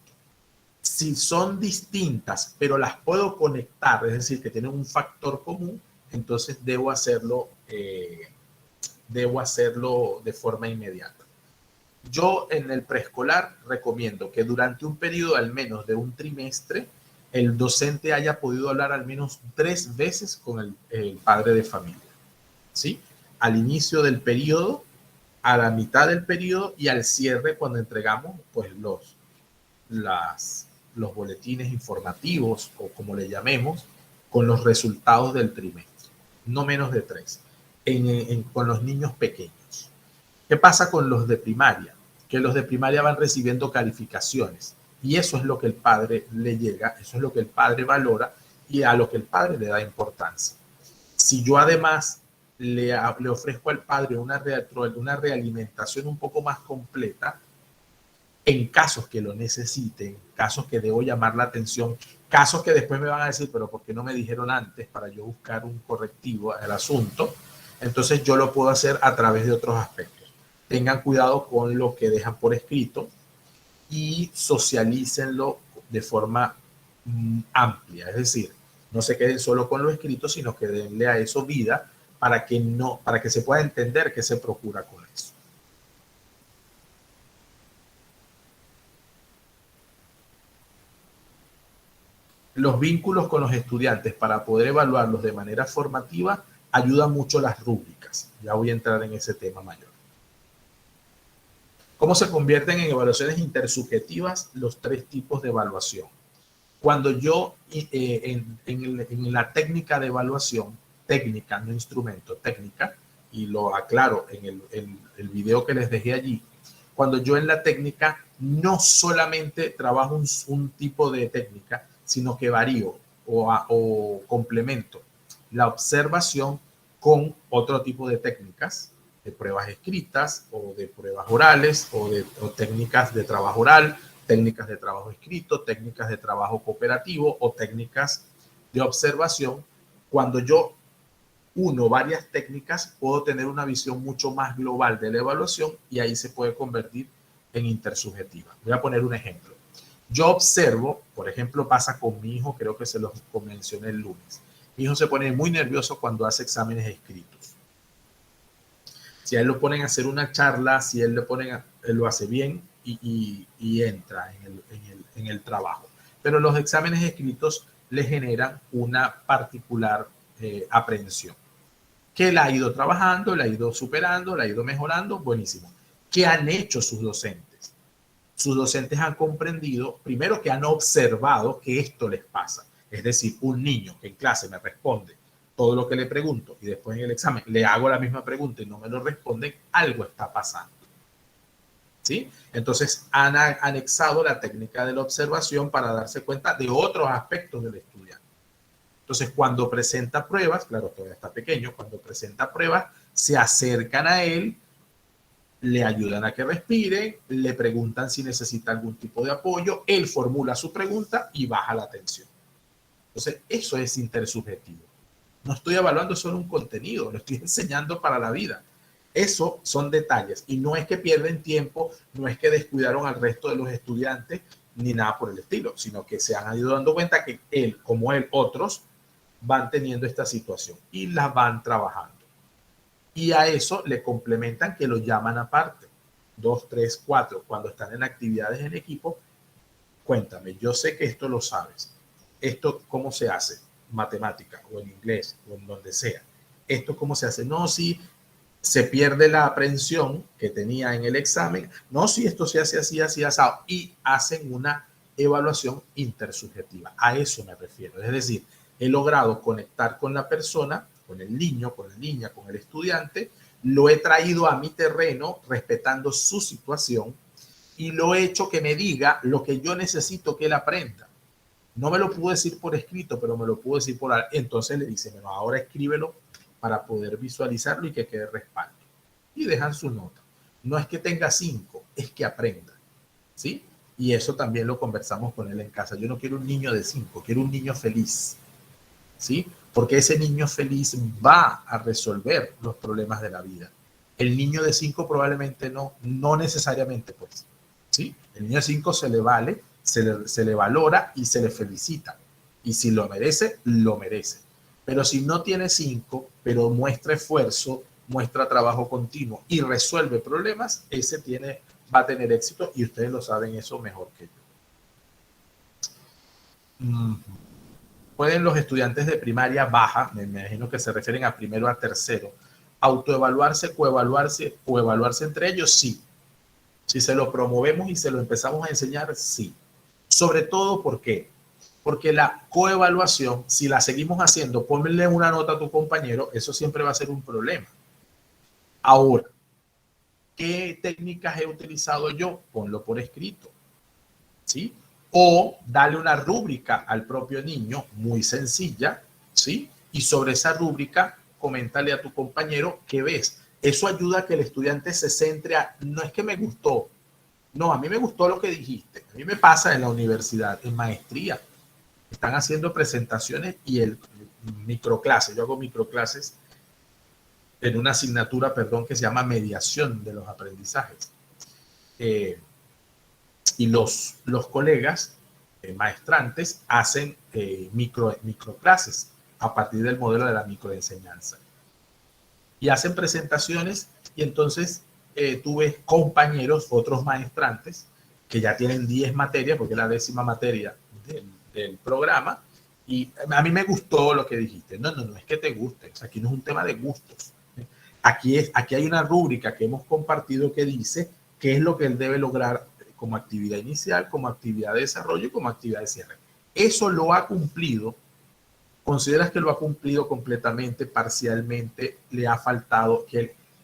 Si son distintas, pero las puedo conectar, es decir, que tienen un factor común, entonces debo hacerlo de forma inmediata. Yo en el preescolar recomiendo que durante un periodo al menos de un trimestre, el docente haya podido hablar al menos 3 veces con el padre de familia. ¿Sí? Al inicio del periodo, a la mitad del periodo y al cierre cuando entregamos pues, los boletines informativos o como le llamemos, con los resultados del trimestre. No menos de 3. Con los niños pequeños. ¿Qué pasa con los de primaria? Que los de primaria van recibiendo calificaciones y eso es lo que el padre le llega, eso es lo que el padre valora y a lo que el padre le da importancia. Si yo además le ofrezco al padre una realimentación un poco más completa, en casos que lo necesiten, casos que debo llamar la atención, casos que después me van a decir, pero ¿por qué no me dijeron antes para yo buscar un correctivo al asunto? Entonces yo lo puedo hacer a través de otros aspectos. Tengan cuidado con lo que dejan por escrito y socialícenlo de forma amplia. Es decir, no se queden solo con lo escrito, sino que denle a eso vida para que se pueda entender qué se procura con eso. Los vínculos con los estudiantes para poder evaluarlos de manera formativa ayudan mucho las rúbricas. Ya voy a entrar en ese tema mayor. ¿Cómo se convierten en evaluaciones intersubjetivas los 3 tipos de evaluación? Cuando yo en la técnica de evaluación, técnica, no instrumento, técnica, y lo aclaro en el video que les dejé allí, cuando yo en la técnica no solamente trabajo un tipo de técnica, sino que varío o complemento la observación con otro tipo de técnicas, de pruebas escritas o de pruebas orales o técnicas de trabajo oral, técnicas de trabajo escrito, técnicas de trabajo cooperativo o técnicas de observación. Cuando yo uno varias técnicas, puedo tener una visión mucho más global de la evaluación y ahí se puede convertir en intersubjetiva. Voy a poner un ejemplo. Yo observo, por ejemplo, pasa con mi hijo, creo que se los mencioné el lunes. Mi hijo se pone muy nervioso cuando hace exámenes escritos. Si a él lo ponen a hacer una charla, si él él lo hace bien y entra en el trabajo. Pero los exámenes escritos le generan una particular aprehensión. Que la ha ido trabajando, la ha ido superando, la ha ido mejorando, buenísimo. ¿Qué han hecho sus docentes? Sus docentes han comprendido, primero que han observado que esto les pasa. Es decir, un niño que en clase me responde todo lo que le pregunto y después en el examen le hago la misma pregunta y no me lo responden, algo está pasando. ¿Sí? Entonces han anexado la técnica de la observación para darse cuenta de otros aspectos del estudiante. Entonces, cuando presenta pruebas, claro, todavía está pequeño, cuando presenta pruebas, se acercan a él, le ayudan a que respire, le preguntan si necesita algún tipo de apoyo, él formula su pregunta y baja la tensión. Entonces, eso es intersubjetivo. No estoy evaluando solo un contenido, lo estoy enseñando para la vida. Eso son detalles y no es que pierden tiempo, no es que descuidaron al resto de los estudiantes ni nada por el estilo, sino que se han ido dando cuenta que él, como él, otros, van teniendo esta situación y las van trabajando. Y a eso le complementan que lo llaman aparte. 2, 3, 4. Cuando están en actividades en equipo, cuéntame, yo sé que esto lo sabes. ¿Esto cómo se hace? Matemática o en inglés o en donde sea. ¿Esto cómo se hace? No, si se pierde la aprehensión que tenía en el examen. No, si esto se hace así, así, asado. Y hacen una evaluación intersubjetiva. A eso me refiero. Es decir, he logrado conectar con la persona, con el niño, con la niña, con el estudiante, lo he traído a mi terreno respetando su situación y lo he hecho que me diga lo que yo necesito que él aprenda. No me lo pudo decir por escrito, pero me lo pudo decir por... Entonces le dice, bueno, ahora escríbelo para poder visualizarlo y que quede respaldo. Y dejan su nota. No es que tenga 5, es que aprenda. ¿Sí? Y eso también lo conversamos con él en casa. Yo no quiero un niño de 5, quiero un niño feliz. ¿Sí? Porque ese niño feliz va a resolver los problemas de la vida. El niño de 5 probablemente no necesariamente, pues. ¿Sí? El niño de 5 se le vale, se le valora y se le felicita. Y si lo merece, lo merece. Pero si no tiene 5, pero muestra esfuerzo, muestra trabajo continuo y resuelve problemas, ese va a tener éxito y ustedes lo saben eso mejor que yo. ¿Pueden los estudiantes de primaria baja, me imagino que se refieren a primero a tercero, autoevaluarse, coevaluarse o evaluarse entre ellos? Sí. Si se lo promovemos y se lo empezamos a enseñar, sí. Sobre todo, ¿por qué? Porque la coevaluación, si la seguimos haciendo, ponle una nota a tu compañero, eso siempre va a ser un problema. Ahora, ¿qué técnicas he utilizado yo? Ponlo por escrito, ¿sí? O dale una rúbrica al propio niño, muy sencilla, ¿sí? Y sobre esa rúbrica, coméntale a tu compañero qué ves. Eso ayuda a que el estudiante se centre a, no es que me gustó, no, a mí me gustó lo que dijiste. A mí me pasa en la universidad, en maestría. Están haciendo presentaciones y el microclase, yo hago microclases en una asignatura, perdón, que se llama mediación de los aprendizajes. Y los colegas maestrantes hacen microclases a partir del modelo de la microenseñanza. Y hacen presentaciones y entonces tú ves compañeros, otros maestrantes, que ya tienen 10 materias, porque es la 10ª materia del programa, y a mí me gustó lo que dijiste. No, es que te guste, aquí no es un tema de gustos. Aquí hay una rúbrica que hemos compartido que dice qué es lo que él debe lograr como actividad inicial, como actividad de desarrollo y como actividad de cierre. Eso lo ha cumplido ¿Consideras que lo ha cumplido completamente, parcialmente, le ha faltado?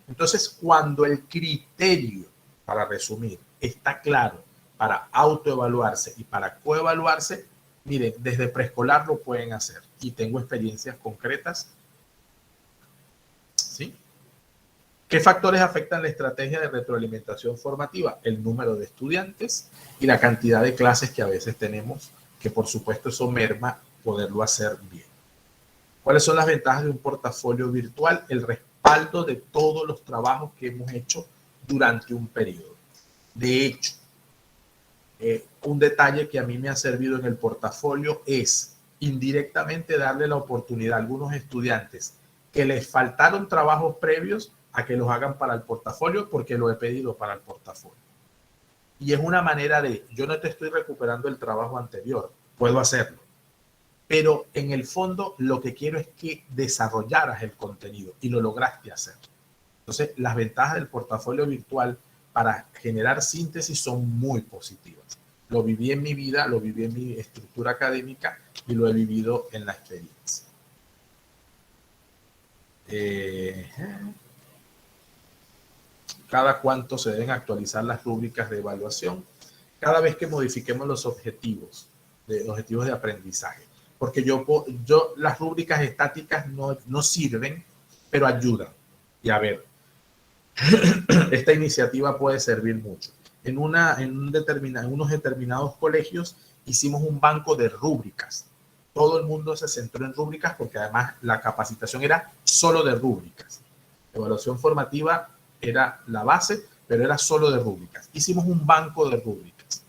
Entonces, cuando el criterio, para resumir, está claro para autoevaluarse y para coevaluarse, miren, desde preescolar lo pueden hacer. Y tengo experiencias concretas. ¿Sí? ¿Qué factores afectan la estrategia de retroalimentación formativa? El número de estudiantes y la cantidad de clases que a veces tenemos, que por supuesto eso merma poderlo hacer bien. ¿Cuáles son las ventajas de un portafolio virtual? El respaldo de todos los trabajos que hemos hecho durante un periodo. De hecho, un detalle que a mí me ha servido en el portafolio es indirectamente darle la oportunidad a algunos estudiantes que les faltaron trabajos previos a que los hagan para el portafolio porque lo he pedido para el portafolio. Y es una manera de, yo no te estoy recuperando el trabajo anterior, puedo hacerlo. Pero en el fondo lo que quiero es que desarrollaras el contenido y lo lograste hacer. Entonces, las ventajas del portafolio virtual para generar síntesis son muy positivas. Lo viví en mi vida, lo viví en mi estructura académica y lo he vivido en la experiencia. ¿Cada cuánto se deben actualizar las rúbricas de evaluación? Cada vez que modifiquemos los objetivos de aprendizaje. Porque las rúbricas estáticas no sirven, pero ayudan. Y a ver, esta iniciativa puede servir mucho. En unos determinados colegios hicimos un banco de rúbricas. Todo el mundo se centró en rúbricas porque además la capacitación era solo de rúbricas. Evaluación formativa era la base, pero era solo de rúbricas. Hicimos un banco de rúbricas.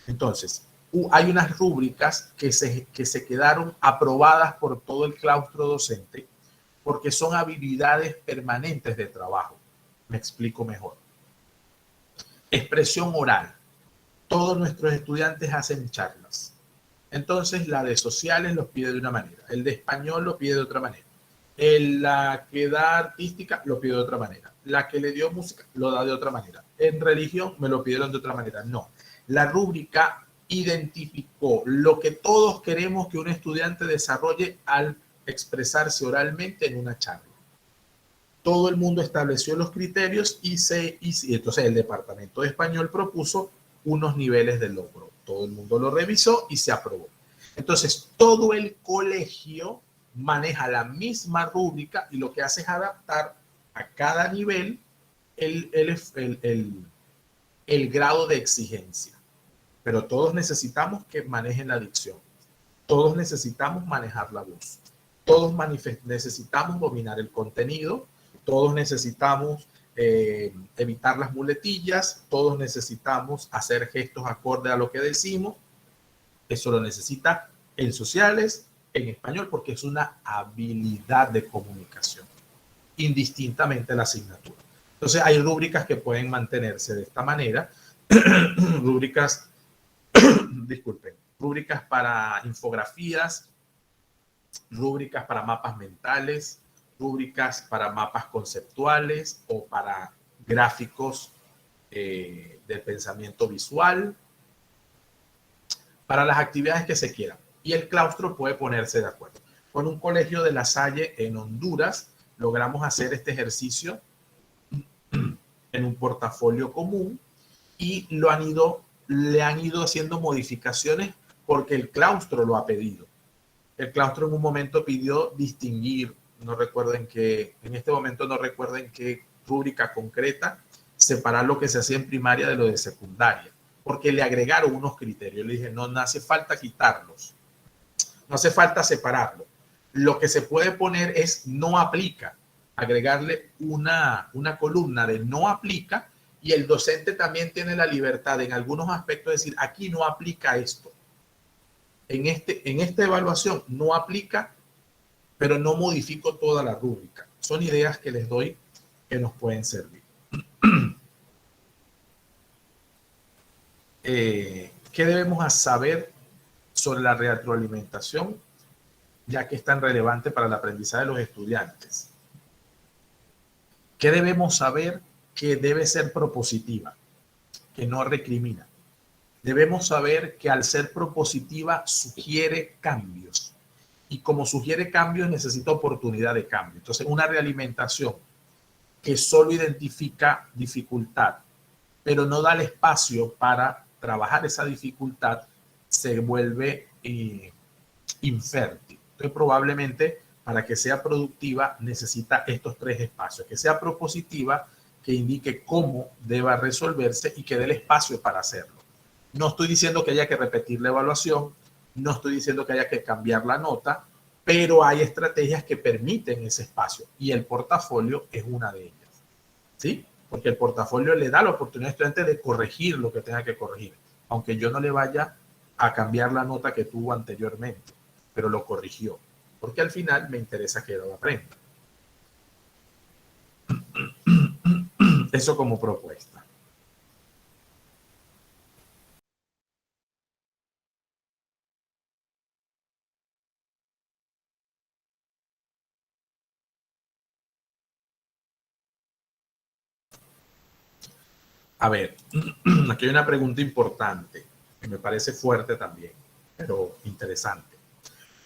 Entonces, hay unas rúbricas que se quedaron aprobadas por todo el claustro docente porque son habilidades permanentes de trabajo. Me explico mejor. Expresión oral. Todos nuestros estudiantes hacen charlas. Entonces, la de sociales los pide de una manera. El de español lo pide de otra manera. La que da artística lo pide de otra manera. La que le dio música lo da de otra manera. En religión me lo pidieron de otra manera. No. La rúbrica identificó lo que todos queremos que un estudiante desarrolle al expresarse oralmente en una charla. Todo el mundo estableció los criterios y entonces el departamento de español propuso unos niveles de logro. Todo el mundo lo revisó y se aprobó. Entonces, todo el colegio maneja la misma rúbrica y lo que hace es adaptar a cada nivel el grado de exigencia. Pero todos necesitamos que manejen la dicción. Todos necesitamos manejar la voz. Todos necesitamos dominar el contenido. Todos necesitamos evitar las muletillas. Todos necesitamos hacer gestos acorde a lo que decimos. Eso lo necesita en sociales, en español, porque es una habilidad de comunicación, indistintamente la asignatura. Entonces, hay rúbricas que pueden mantenerse de esta manera. Rúbricas para infografías, rúbricas para mapas mentales, rúbricas para mapas conceptuales o para gráficos del pensamiento visual, para las actividades que se quieran. Y el claustro puede ponerse de acuerdo. Con un colegio de La Salle en Honduras logramos hacer este ejercicio en un portafolio común y le han ido haciendo modificaciones porque el claustro lo ha pedido. El claustro en un momento pidió distinguir, en este momento no recuerdo en qué rúbrica concreta, separar lo que se hacía en primaria de lo de secundaria, porque le agregaron unos criterios. Le dije, no hace falta quitarlos, no hace falta separarlo. Lo que se puede poner es no aplica, agregarle una columna de no aplica, y el docente también tiene la libertad en algunos aspectos de decir, aquí no aplica esto. En esta evaluación no aplica, pero no modifico toda la rúbrica. Son ideas que les doy que nos pueden servir. ¿Qué debemos saber sobre la retroalimentación, ya que es tan relevante para el aprendizaje de los estudiantes? ¿Qué debemos saber? Que debe ser propositiva, que no recrimina. Debemos saber que al ser propositiva sugiere cambios y como sugiere cambios, necesita oportunidad de cambio. Entonces, una realimentación que solo identifica dificultad, pero no da el espacio para trabajar esa dificultad, se vuelve infértil. Entonces, probablemente, para que sea productiva, necesita estos tres espacios. Que sea propositiva, que indique cómo deba resolverse y que dé el espacio para hacerlo. No estoy diciendo que haya que repetir la evaluación, no estoy diciendo que haya que cambiar la nota, pero hay estrategias que permiten ese espacio y el portafolio es una de ellas. ¿Sí? Porque el portafolio le da la oportunidad al estudiante de corregir lo que tenga que corregir, aunque yo no le vaya a cambiar la nota que tuvo anteriormente, pero lo corrigió, porque al final me interesa que lo aprenda. Eso como propuesta. A ver, aquí hay una pregunta importante que me parece fuerte también, pero interesante.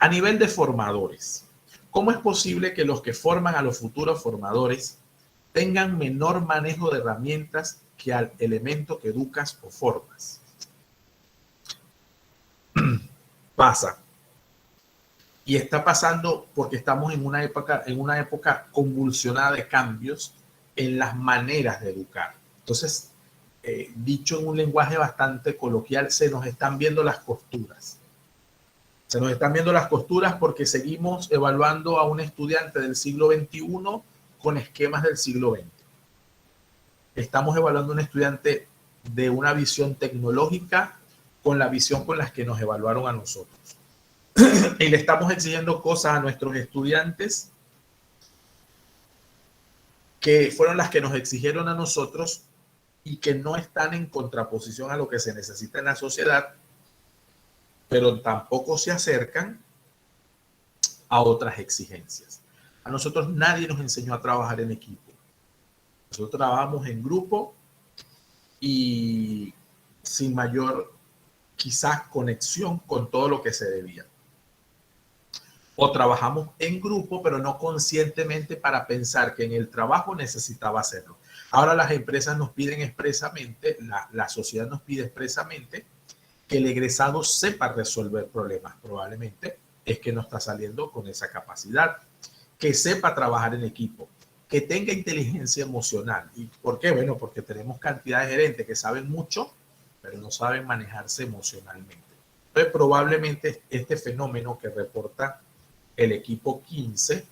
A nivel de formadores, ¿cómo es posible que los que forman a los futuros formadores tengan menor manejo de herramientas que al elemento que educas o formas? Pasa. Y está pasando porque estamos en una época convulsionada de cambios en las maneras de educar. Entonces, dicho en un lenguaje bastante coloquial, se nos están viendo las costuras. Se nos están viendo las costuras porque seguimos evaluando a un estudiante del siglo XXI con esquemas del siglo XX. Estamos evaluando a un estudiante de una visión tecnológica con la visión con la que nos evaluaron a nosotros. Y le estamos exigiendo cosas a nuestros estudiantes que fueron las que nos exigieron a nosotros y que no están en contraposición a lo que se necesita en la sociedad, pero tampoco se acercan a otras exigencias. A nosotros nadie nos enseñó a trabajar en equipo. Nosotros trabajamos en grupo y sin mayor quizás conexión con todo lo que se debía. O trabajamos en grupo, pero no conscientemente para pensar que en el trabajo necesitaba hacerlo. Ahora las empresas nos piden expresamente, la sociedad nos pide expresamente que el egresado sepa resolver problemas. Probablemente es que no está saliendo con esa capacidad. Que sepa trabajar en equipo, que tenga inteligencia emocional. ¿Y por qué? Bueno, porque tenemos cantidad de gerentes que saben mucho, pero no saben manejarse emocionalmente. Entonces, probablemente este fenómeno que reporta el equipo 15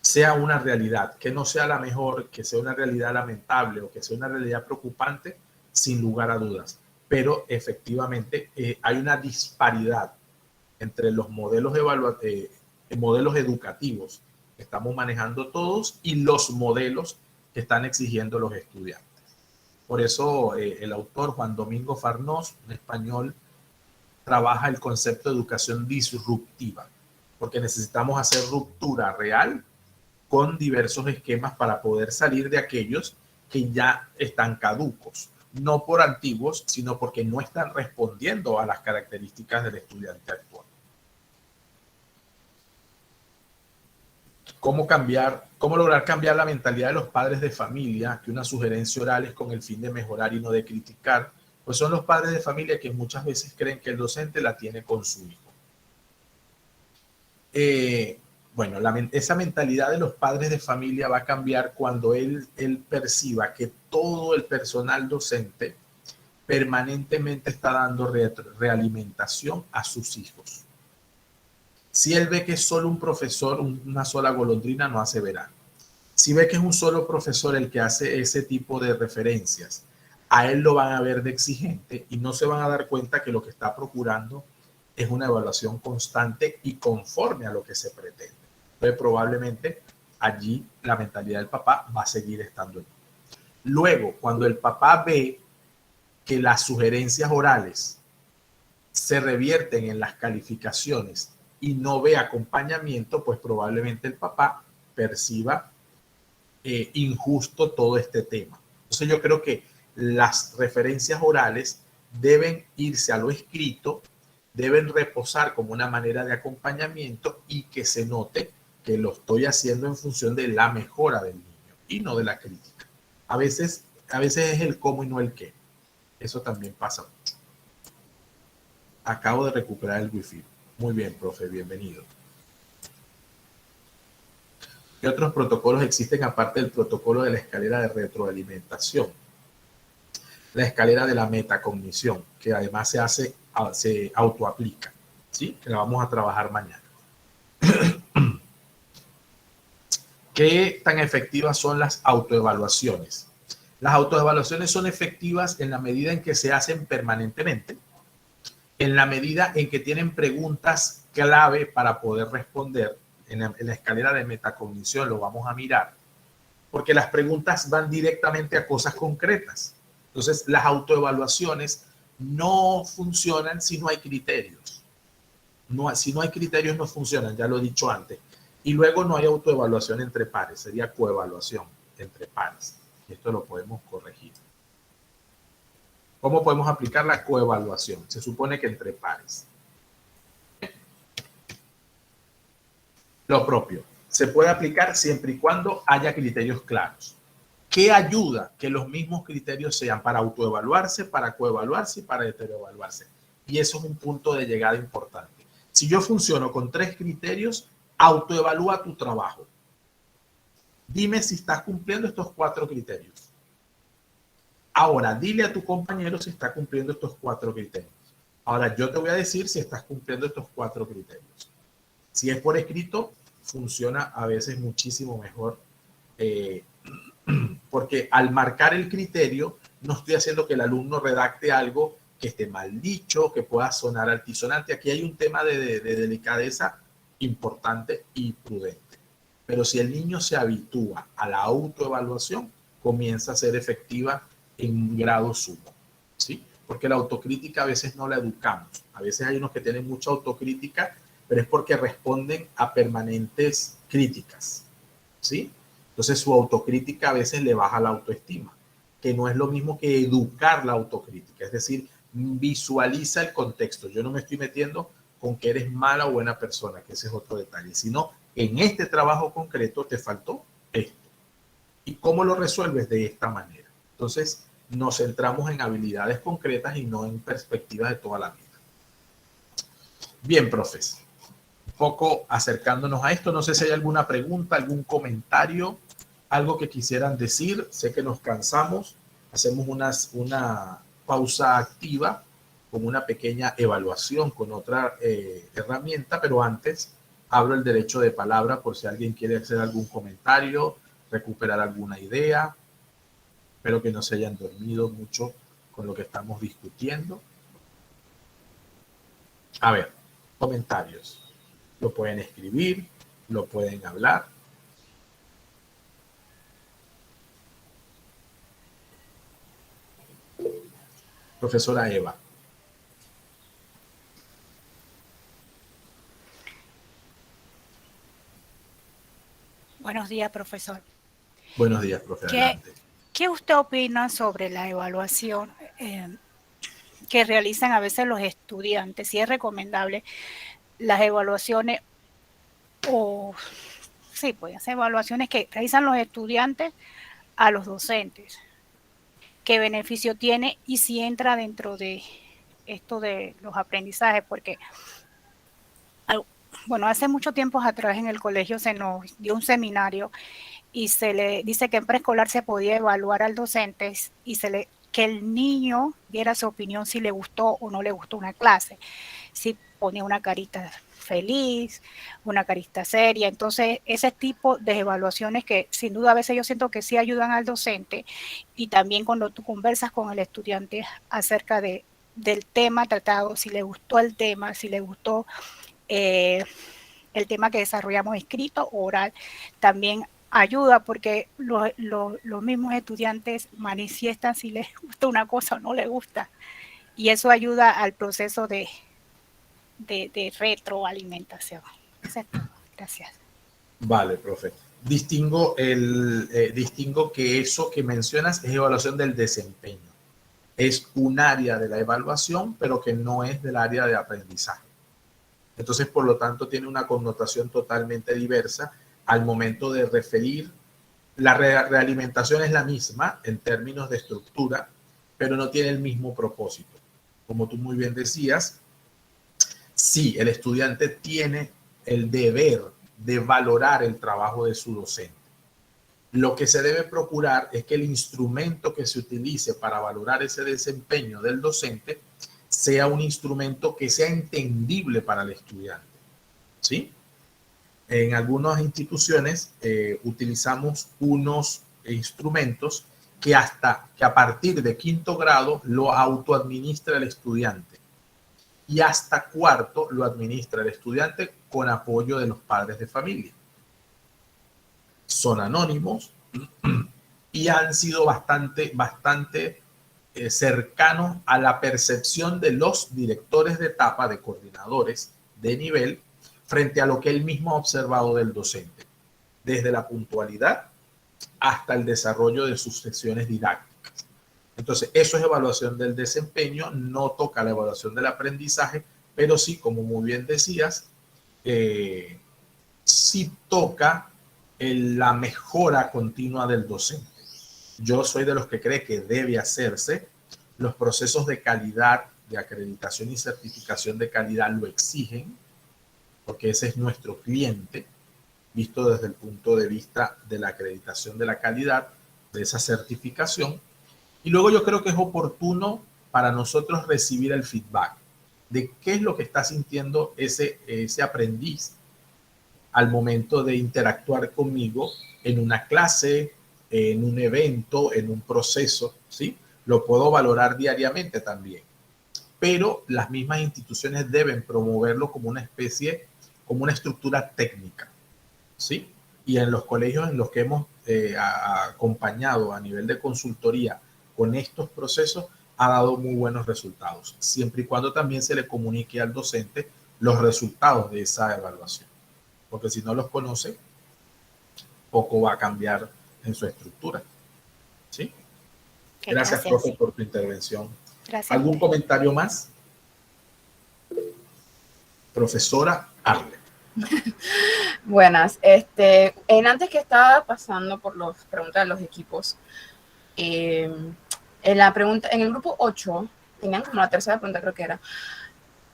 sea una realidad, que no sea la mejor, que sea una realidad lamentable o que sea una realidad preocupante, sin lugar a dudas. Pero efectivamente hay una disparidad entre los modelos educativos que estamos manejando todos y los modelos que están exigiendo los estudiantes. Por eso el autor Juan Domingo Farnós, en español, trabaja el concepto de educación disruptiva, porque necesitamos hacer ruptura real con diversos esquemas para poder salir de aquellos que ya están caducos, no por antiguos, sino porque no están respondiendo a las características del estudiante actual. ¿Cómo lograr cambiar la mentalidad de los padres de familia? Que una sugerencia oral es con el fin de mejorar y no de criticar. Pues son los padres de familia que muchas veces creen que el docente la tiene con su hijo. Bueno, esa mentalidad de los padres de familia va a cambiar cuando él perciba que todo el personal docente permanentemente está dando realimentación a sus hijos. Si él ve que es solo un profesor, una sola golondrina no hace verano. Si ve que es un solo profesor el que hace ese tipo de referencias, a él lo van a ver de exigente y no se van a dar cuenta que lo que está procurando es una evaluación constante y conforme a lo que se pretende. Entonces, probablemente allí la mentalidad del papá va a seguir estando allí. Luego, cuando el papá ve que las sugerencias orales se revierten en las calificaciones y no ve acompañamiento, pues probablemente el papá perciba injusto todo este tema. Entonces yo creo que las referencias orales deben irse a lo escrito, deben reposar como una manera de acompañamiento y que se note que lo estoy haciendo en función de la mejora del niño y no de la crítica. A veces es el cómo y no el qué. Eso también pasa mucho. Acabo de recuperar el wifi. Muy bien, profe, bienvenido. ¿Qué otros protocolos existen aparte del protocolo de la escalera de retroalimentación? La escalera de la metacognición, que además se autoaplica, ¿sí? Que la vamos a trabajar mañana. ¿Qué tan efectivas son las autoevaluaciones? Las autoevaluaciones son efectivas en la medida en que se hacen permanentemente, en la medida en que tienen preguntas clave para poder responder. En la escalera de metacognición lo vamos a mirar, porque las preguntas van directamente a cosas concretas. Entonces, las autoevaluaciones no funcionan si no hay criterios. Si no hay criterios, no funcionan, ya lo he dicho antes. Y luego no hay autoevaluación entre pares, sería coevaluación entre pares. Esto lo podemos corregir. ¿Cómo podemos aplicar la coevaluación? Se supone que entre pares. Lo propio, se puede aplicar siempre y cuando haya criterios claros. ¿Qué ayuda? Que los mismos criterios sean para autoevaluarse, para coevaluarse y para heteroevaluarse. Y eso es un punto de llegada importante. Si yo funciono con 3 criterios, autoevalúa tu trabajo. Dime si estás cumpliendo estos 4 criterios. Ahora, dile a tu compañero si está cumpliendo estos 4 criterios. Ahora, yo te voy a decir si estás cumpliendo estos 4 criterios. Si es por escrito, funciona a veces muchísimo mejor, porque al marcar el criterio, no estoy haciendo que el alumno redacte algo que esté mal dicho, que pueda sonar altisonante. Aquí hay un tema de delicadeza importante y prudente. Pero si el niño se habitúa a la autoevaluación, comienza a ser efectiva en un grado sumo, ¿sí? Porque la autocrítica a veces no la educamos. A veces hay unos que tienen mucha autocrítica, pero es porque responden a permanentes críticas, ¿sí? Entonces su autocrítica a veces le baja la autoestima, que no es lo mismo que educar la autocrítica, es decir, visualiza el contexto. Yo no me estoy metiendo con que eres mala o buena persona, que ese es otro detalle, sino en este trabajo concreto te faltó esto. ¿Y cómo lo resuelves? De esta manera. Entonces nos centramos en habilidades concretas y no en perspectivas de toda la vida. Bien, profes. Un poco acercándonos a esto, no sé si hay alguna pregunta, algún comentario, algo que quisieran decir. Sé que nos cansamos, hacemos una pausa activa con una pequeña evaluación con otra herramienta, pero antes abro el derecho de palabra por si alguien quiere hacer algún comentario, recuperar alguna idea. Espero que no se hayan dormido mucho con lo que estamos discutiendo. A ver, comentarios. Lo pueden escribir, lo pueden hablar. Profesora Eva. Buenos días, profesor. Buenos días, profe. Adelante. ¿Qué usted opina sobre la evaluación que realizan a veces los estudiantes? Si es recomendable las evaluaciones sí, pueden ser evaluaciones que realizan los estudiantes a los docentes. ¿Qué beneficio tiene y si entra dentro de esto de los aprendizajes? Porque, bueno, hace mucho tiempo atrás en el colegio se nos dio un seminario y se le dice que en preescolar se podía evaluar al docente y que el niño diera su opinión si le gustó o no le gustó una clase, si ponía una carita feliz, una carita seria. Entonces, ese tipo de evaluaciones que sin duda a veces yo siento que sí ayudan al docente, y también cuando tú conversas con el estudiante acerca del tema tratado, si le gustó el tema, si le gustó el tema que desarrollamos escrito o oral, también ayuda porque los mismos estudiantes manifiestan si les gusta una cosa o no les gusta, y eso ayuda al proceso de retroalimentación. Eso es todo. Gracias. Vale, profe. Distingo que eso que mencionas es evaluación del desempeño. es un área de la evaluación, pero que no es del área de aprendizaje. Entonces, por lo tanto, tiene una connotación totalmente diversa al momento de referir. La realimentación es la misma en términos de estructura, pero no tiene el mismo propósito. Como tú muy bien decías, sí, el estudiante tiene el deber de valorar el trabajo de su docente. Lo que se debe procurar es que el instrumento que se utilice para valorar ese desempeño del docente sea un instrumento que sea entendible para el estudiante, ¿sí? En algunas instituciones utilizamos unos instrumentos que a partir de quinto grado lo autoadministra el estudiante y hasta cuarto lo administra el estudiante con apoyo de los padres de familia. Son anónimos y han sido bastante cercanos a la percepción de los directores de etapa, de coordinadores de nivel, frente a lo que él mismo ha observado del docente, desde la puntualidad hasta el desarrollo de sus sesiones didácticas. Entonces, eso es evaluación del desempeño, no toca la evaluación del aprendizaje, pero sí, como muy bien decías, sí toca la mejora continua del docente. Yo soy de los que cree que debe hacerse. Los procesos de calidad, de acreditación y certificación de calidad lo exigen, porque ese es nuestro cliente, visto desde el punto de vista de la acreditación de la calidad, de esa certificación. Y luego yo creo que es oportuno para nosotros recibir el feedback de qué es lo que está sintiendo ese aprendiz al momento de interactuar conmigo en una clase, en un evento, en un proceso, ¿sí? Lo puedo valorar diariamente también. Pero las mismas instituciones deben promoverlo como una especie, como una estructura técnica, ¿sí? Y en los colegios en los que hemos acompañado a nivel de consultoría con estos procesos, ha dado muy buenos resultados, siempre y cuando también se le comunique al docente los resultados de esa evaluación. Porque si no los conoce, poco va a cambiar en su estructura. ¿Sí? Gracias, profe, por tu intervención. Gracias. ¿Algún comentario más? Profesora Arle. Buenas. Antes que estaba pasando por las preguntas de los equipos, en el grupo 8, tenían como la tercera pregunta, creo que era,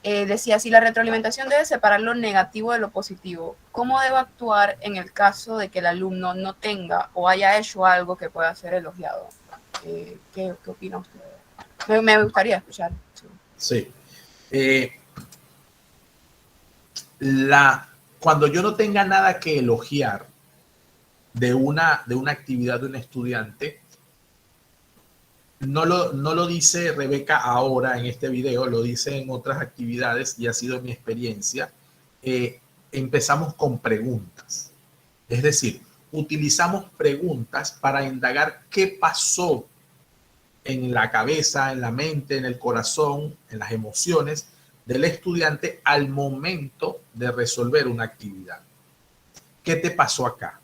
decía, si la retroalimentación debe separar lo negativo de lo positivo, ¿cómo debo actuar en el caso de que el alumno no tenga o haya hecho algo que pueda ser elogiado? ¿Qué opina usted? Me gustaría escuchar. Sí. Cuando yo no tenga nada que elogiar de una actividad de un estudiante, no lo dice Rebeca ahora en este video, lo dice en otras actividades y ha sido mi experiencia. Empezamos con preguntas. Es decir, utilizamos preguntas para indagar qué pasó en la cabeza, en la mente, en el corazón, en las emociones del estudiante al momento de resolver una actividad. ¿Qué te pasó acá?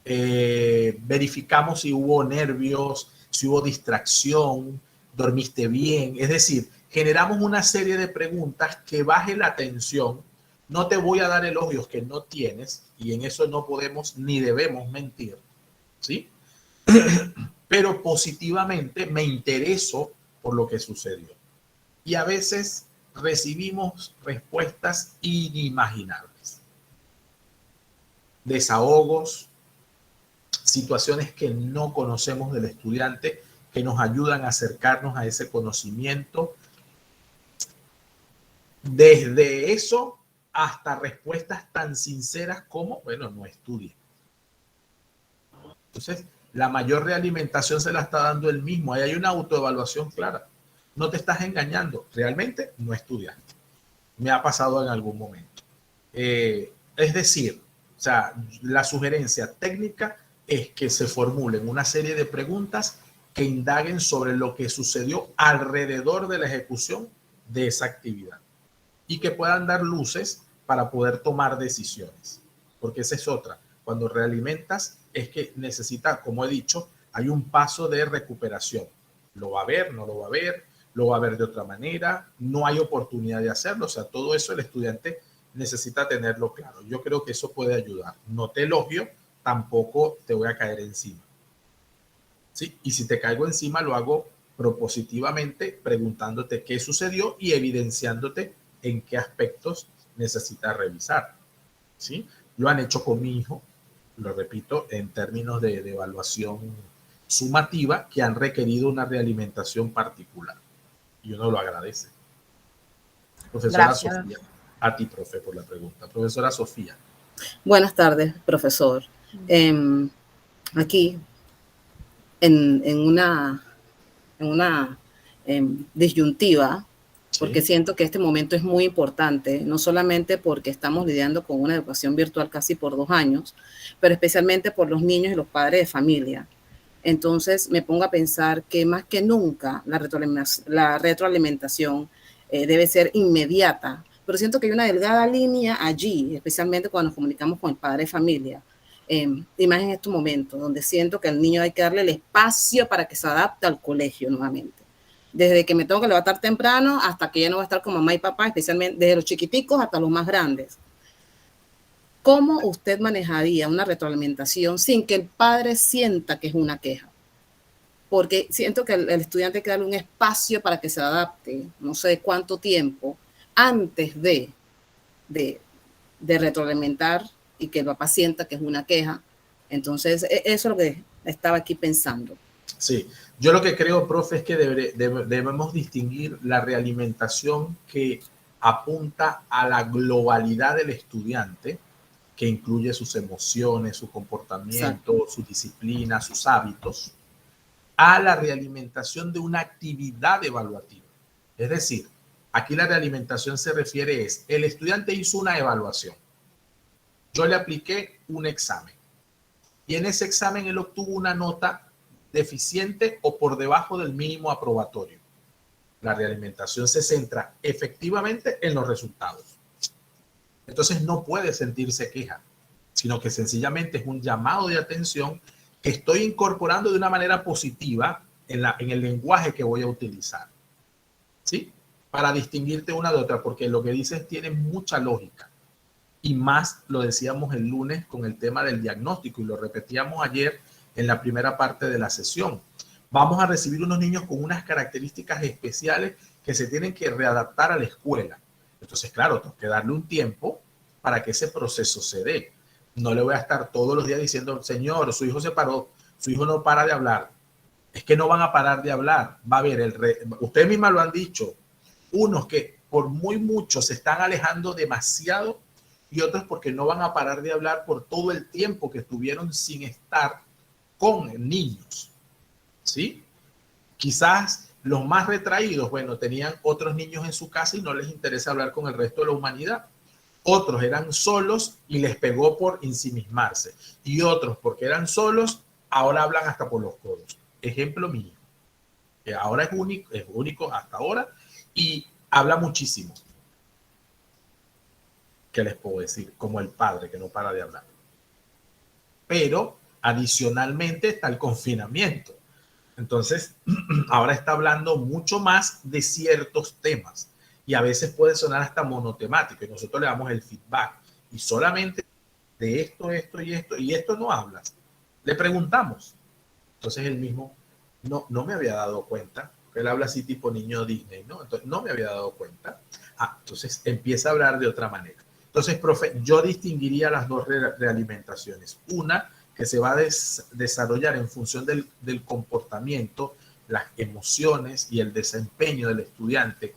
Verificamos si hubo nervios, si hubo distracción, dormiste bien. Es decir, generamos una serie de preguntas que baje la tensión. No te voy a dar elogios que no tienes y en eso no podemos ni debemos mentir, ¿sí? Pero positivamente me intereso por lo que sucedió. Y a veces recibimos respuestas inimaginables. Desahogos, situaciones que no conocemos del estudiante, que nos ayudan a acercarnos a ese conocimiento. Desde eso hasta respuestas tan sinceras como, bueno, no estudie. Entonces, la mayor realimentación se la está dando él mismo. Ahí hay una autoevaluación clara. No te estás engañando. Realmente no estudiaste. Me ha pasado en algún momento. Es decir, o sea, la sugerencia técnica es que se formulen una serie de preguntas que indaguen sobre lo que sucedió alrededor de la ejecución de esa actividad y que puedan dar luces para poder tomar decisiones. Porque esa es otra. Cuando realimentas es que necesita, como he dicho, hay un paso de recuperación. ¿Lo va a ver? ¿No lo va a ver? ¿Lo va a ver de otra manera? No hay oportunidad de hacerlo. O sea, todo eso el estudiante necesita tenerlo claro. Yo creo que eso puede ayudar. No te elogio, tampoco te voy a caer encima. ¿Sí? Y si te caigo encima, lo hago propositivamente, preguntándote qué sucedió y evidenciándote en qué aspectos necesitas revisar. ¿Sí? Lo han hecho con mi hijo, lo repito, en términos de evaluación sumativa que han requerido una realimentación particular. Y uno lo agradece. Profesora Gracias. Sofía, a ti, profe, por la pregunta. Profesora Sofía. Buenas tardes, profesor. Aquí, en una disyuntiva, porque siento que este momento es muy importante, no solamente porque estamos lidiando con una educación virtual casi por 2 años, pero especialmente por los niños y los padres de familia. Entonces me pongo a pensar que más que nunca la retroalimentación debe ser inmediata, pero siento que hay una delgada línea allí, especialmente cuando nos comunicamos con el padre de familia, y más en estos momentos, donde siento que al niño hay que darle el espacio para que se adapte al colegio nuevamente. Desde que me tengo que levantar temprano hasta que ya no va a estar con mamá y papá, especialmente desde los chiquiticos hasta los más grandes. ¿Cómo usted manejaría una retroalimentación sin que el padre sienta que es una queja? Porque siento que el estudiante hay que darle un espacio para que se adapte, no sé cuánto tiempo, antes de retroalimentar y que el papá sienta que es una queja. Entonces, eso es lo que estaba aquí pensando. Sí, yo lo que creo, profe, es que debemos distinguir la realimentación que apunta a la globalidad del estudiante, que incluye sus emociones, su comportamiento, exacto, su disciplina, sus hábitos, a la realimentación de una actividad evaluativa. Es decir, aquí la realimentación se refiere el estudiante hizo una evaluación. Yo le apliqué un examen y en ese examen él obtuvo una nota deficiente o por debajo del mínimo aprobatorio. La realimentación se centra efectivamente en los resultados. Entonces no puede sentirse queja, sino que sencillamente es un llamado de atención que estoy incorporando de una manera positiva en el lenguaje que voy a utilizar. ¿Sí? Para distinguirte una de otra, porque lo que dices tiene mucha lógica. Y más lo decíamos el lunes con el tema del diagnóstico y lo repetíamos ayer en la primera parte de la sesión. Vamos a recibir unos niños con unas características especiales que se tienen que readaptar a la escuela. Entonces, claro, tengo que darle un tiempo para que ese proceso se dé. No le voy a estar todos los días diciendo, señor, su hijo se paró, su hijo no para de hablar. Es que no van a parar de hablar. Va a haber, ustedes mismas lo han dicho, unos que por muy mucho se están alejando demasiado y otros porque no van a parar de hablar por todo el tiempo que estuvieron sin estar con niños, ¿sí? Quizás los más retraídos, bueno, tenían otros niños en su casa y no les interesa hablar con el resto de la humanidad. Otros eran solos y les pegó por ensimismarse. Y otros, porque eran solos, ahora hablan hasta por los codos. Ejemplo mío. Que ahora es único hasta ahora y habla muchísimo. ¿Qué les puedo decir? Como el padre que no para de hablar. Pero adicionalmente está el confinamiento. Entonces, ahora está hablando mucho más de ciertos temas y a veces puede sonar hasta monotemático y nosotros le damos el feedback y solamente de esto y esto no hablas. Le preguntamos. Entonces él mismo no me había dado cuenta. Él habla así tipo niño Disney, ¿no? Entonces no me había dado cuenta. Entonces empieza a hablar de otra manera. Entonces, profe, yo distinguiría las dos realimentaciones. Una que se va a desarrollar en función del comportamiento, las emociones y el desempeño del estudiante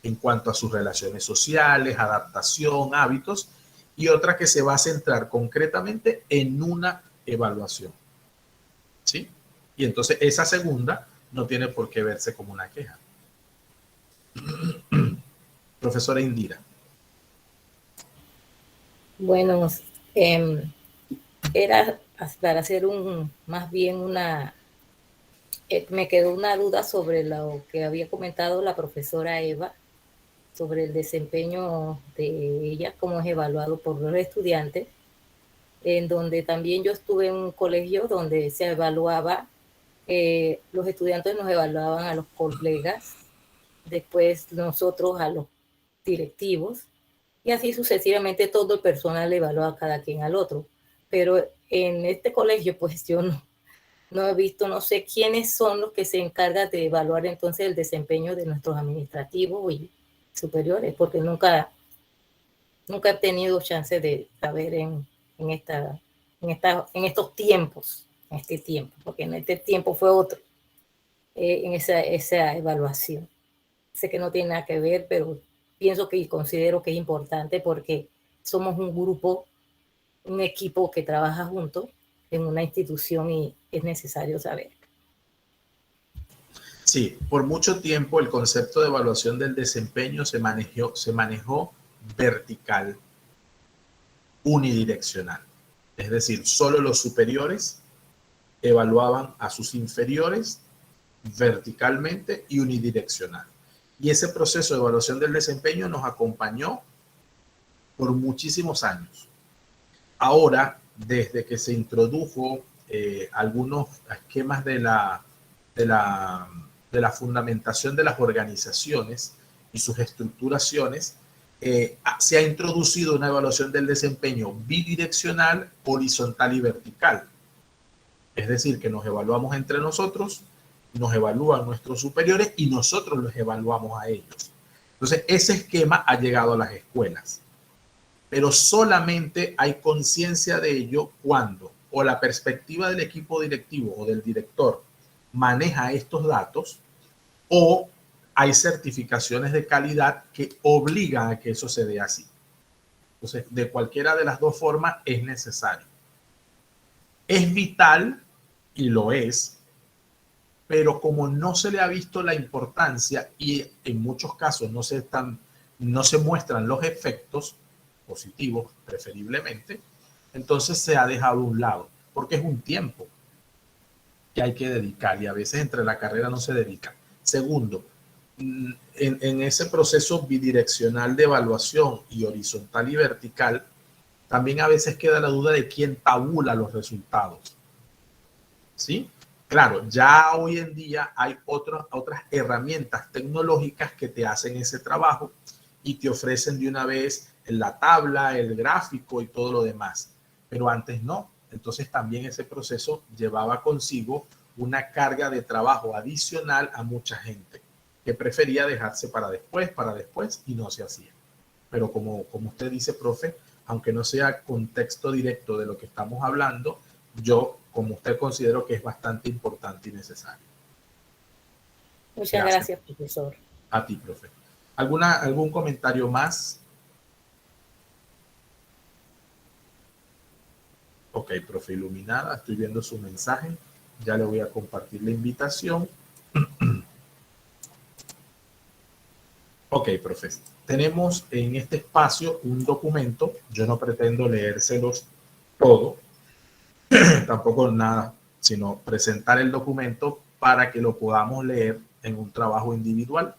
en cuanto a sus relaciones sociales, adaptación, hábitos, y otra que se va a centrar concretamente en una evaluación. ¿Sí? Y entonces esa segunda no tiene por qué verse como una queja. Profesora Indira. Bueno, era para hacer más bien me quedó una duda sobre lo que había comentado la profesora Eva, sobre el desempeño de ella, cómo es evaluado por los estudiantes, en donde también yo estuve en un colegio donde se evaluaba los estudiantes nos evaluaban a los colegas, después nosotros a los directivos, y así sucesivamente todo el personal evaluaba a cada quien al otro. Pero en este colegio, pues yo no he visto, no sé quiénes son los que se encargan de evaluar entonces el desempeño de nuestros administrativos y superiores, porque nunca he tenido chance de saber en estos tiempos, porque en este tiempo fue otro, en esa evaluación. Sé que no tiene nada que ver, pero pienso que y considero que es importante porque somos un grupo, un equipo que trabaja juntos en una institución y es necesario saber. Sí, por mucho tiempo el concepto de evaluación del desempeño se manejó vertical, unidireccional. Es decir, solo los superiores evaluaban a sus inferiores verticalmente y unidireccional. Y ese proceso de evaluación del desempeño nos acompañó por muchísimos años. Ahora, desde que se introdujo algunos esquemas de la fundamentación de las organizaciones y sus estructuraciones, se ha introducido una evaluación del desempeño bidireccional, horizontal y vertical. Es decir, que nos evaluamos entre nosotros, nos evalúan nuestros superiores y nosotros los evaluamos a ellos. Entonces, ese esquema ha llegado a las escuelas. Pero solamente hay conciencia de ello cuando o la perspectiva del equipo directivo o del director maneja estos datos o hay certificaciones de calidad que obligan a que eso se dé así. Entonces, de cualquiera de las dos formas es necesario. Es vital, y lo es, pero como no se le ha visto la importancia y en muchos casos no se muestran los efectos positivos, preferiblemente, entonces se ha dejado a un lado, porque es un tiempo que hay que dedicar y a veces entre la carrera no se dedica. Segundo, en ese proceso bidireccional de evaluación y horizontal y vertical, también a veces queda la duda de quién tabula los resultados. ¿Sí? Claro, ya hoy en día hay otras herramientas tecnológicas que te hacen ese trabajo y te ofrecen de una vez la tabla, el gráfico y todo lo demás. Pero antes no. Entonces también ese proceso llevaba consigo una carga de trabajo adicional a mucha gente que prefería dejarse para después y no se hacía. Pero como usted dice, profe, aunque no sea contexto directo de lo que estamos hablando, yo, como usted, considero que es bastante importante y necesario. Muchas gracias, profesor. A ti, profe. ¿Algún comentario más? Ok, profe Iluminada, estoy viendo su mensaje. Ya le voy a compartir la invitación. Ok, profe. Tenemos en este espacio un documento. Yo no pretendo leérselos todo. Tampoco nada, sino presentar el documento para que lo podamos leer en un trabajo individual.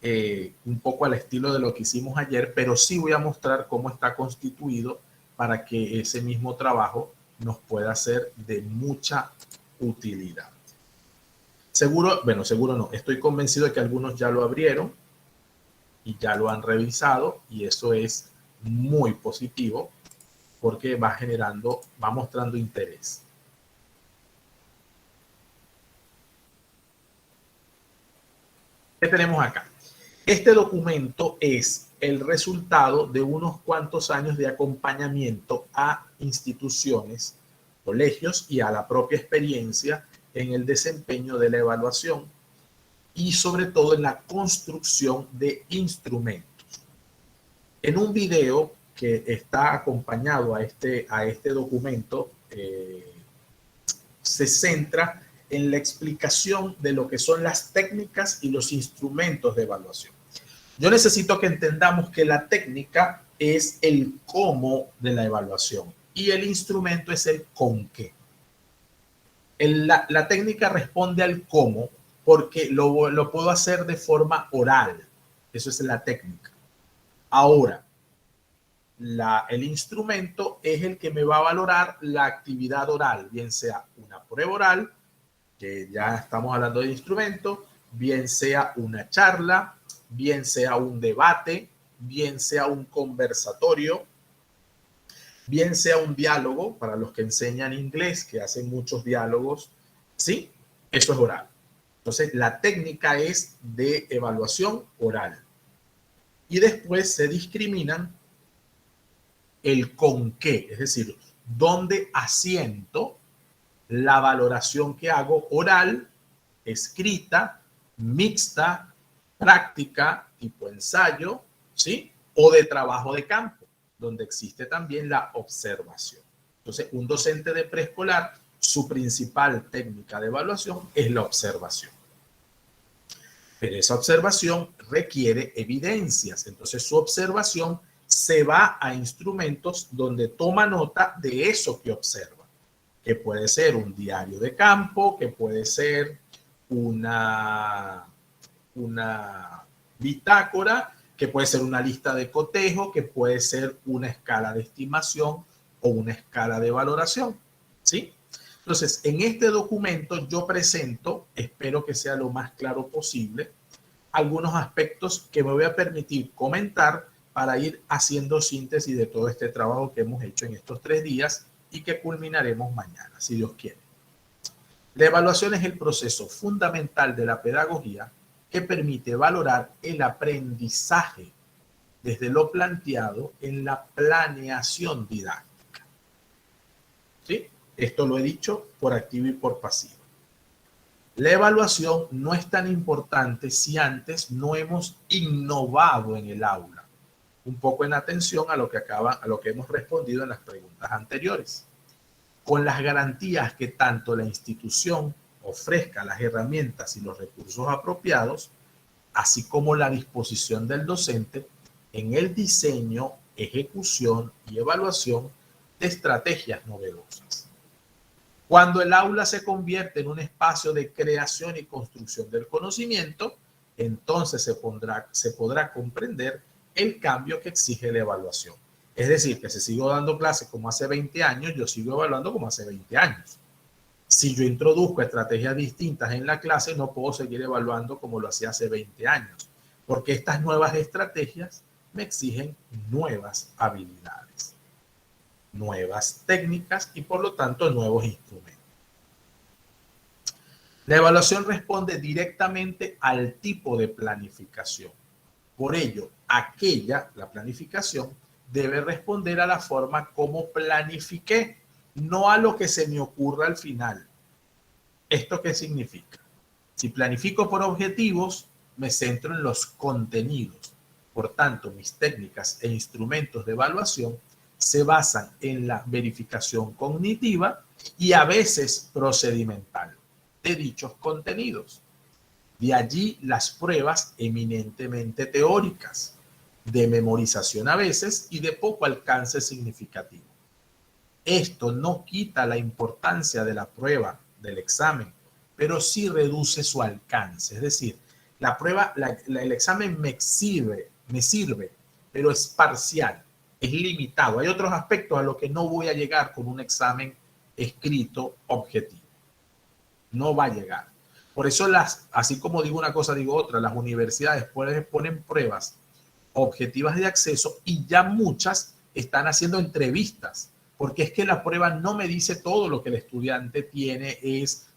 Un poco al estilo de lo que hicimos ayer, pero sí voy a mostrar cómo está constituido para que ese mismo trabajo nos pueda ser de mucha utilidad. Seguro no, estoy convencido de que algunos ya lo abrieron y ya lo han revisado y eso es muy positivo porque va mostrando interés. ¿Qué tenemos acá? Este documento es el resultado de unos cuantos años de acompañamiento a instituciones, colegios y a la propia experiencia en el desempeño de la evaluación y sobre todo en la construcción de instrumentos. En un video que está acompañado a este documento, se centra en la explicación de lo que son las técnicas y los instrumentos de evaluación. Yo necesito que entendamos que la técnica es el cómo de la evaluación y el instrumento es el con qué. La técnica responde al cómo porque lo puedo hacer de forma oral. Eso es la técnica. Ahora, el instrumento es el que me va a valorar la actividad oral, bien sea una prueba oral, que ya estamos hablando de instrumento, bien sea una charla, bien sea un debate, bien sea un conversatorio, bien sea un diálogo, para los que enseñan inglés, que hacen muchos diálogos, ¿sí? Eso es oral. Entonces, la técnica es de evaluación oral. Y después se discriminan el con qué, es decir, dónde asiento la valoración que hago oral, escrita, mixta, práctica, tipo ensayo, ¿sí? O de trabajo de campo, donde existe también la observación. Entonces, un docente de preescolar, su principal técnica de evaluación es la observación. Pero esa observación requiere evidencias. Entonces, su observación se va a instrumentos donde toma nota de eso que observa, que puede ser un diario de campo, que puede ser una bitácora, que puede ser una lista de cotejo, que puede ser una escala de estimación o una escala de valoración, ¿sí? Entonces, en este documento yo presento, espero que sea lo más claro posible, algunos aspectos que me voy a permitir comentar para ir haciendo síntesis de todo este trabajo que hemos hecho en estos 3 días y que culminaremos mañana, si Dios quiere. La evaluación es el proceso fundamental de la pedagogía que permite valorar el aprendizaje desde lo planteado en la planeación didáctica. ¿Sí? Esto lo he dicho por activo y por pasivo. La evaluación no es tan importante si antes no hemos innovado en el aula. Un poco en atención a lo que hemos respondido en las preguntas anteriores. Con las garantías que tanto la institución ofrezca las herramientas y los recursos apropiados, así como la disposición del docente en el diseño, ejecución y evaluación de estrategias novedosas. Cuando el aula se convierte en un espacio de creación y construcción del conocimiento, entonces se podrá comprender el cambio que exige la evaluación. Es decir, que si sigo dando clases como hace 20 años, yo sigo evaluando como hace 20 años. Si yo introduzco estrategias distintas en la clase, no puedo seguir evaluando como lo hacía hace 20 años, porque estas nuevas estrategias me exigen nuevas habilidades, nuevas técnicas y por lo tanto nuevos instrumentos. La evaluación responde directamente al tipo de planificación. Por ello, la planificación, debe responder a la forma como planifiqué, no a lo que se me ocurra al final. ¿Esto qué significa? Si planifico por objetivos, me centro en los contenidos. Por tanto, mis técnicas e instrumentos de evaluación se basan en la verificación cognitiva y a veces procedimental de dichos contenidos. De allí las pruebas eminentemente teóricas, de memorización a veces y de poco alcance significativo. Esto no quita la importancia de la prueba, del examen, pero sí reduce su alcance. Es decir, la prueba, el examen me sirve, pero es parcial, es limitado. Hay otros aspectos a los que no voy a llegar con un examen escrito objetivo. No va a llegar. Por eso, así como digo una cosa, digo otra, las universidades ponen pruebas objetivas de acceso y ya muchas están haciendo entrevistas, porque es que la prueba no me dice todo lo que el estudiante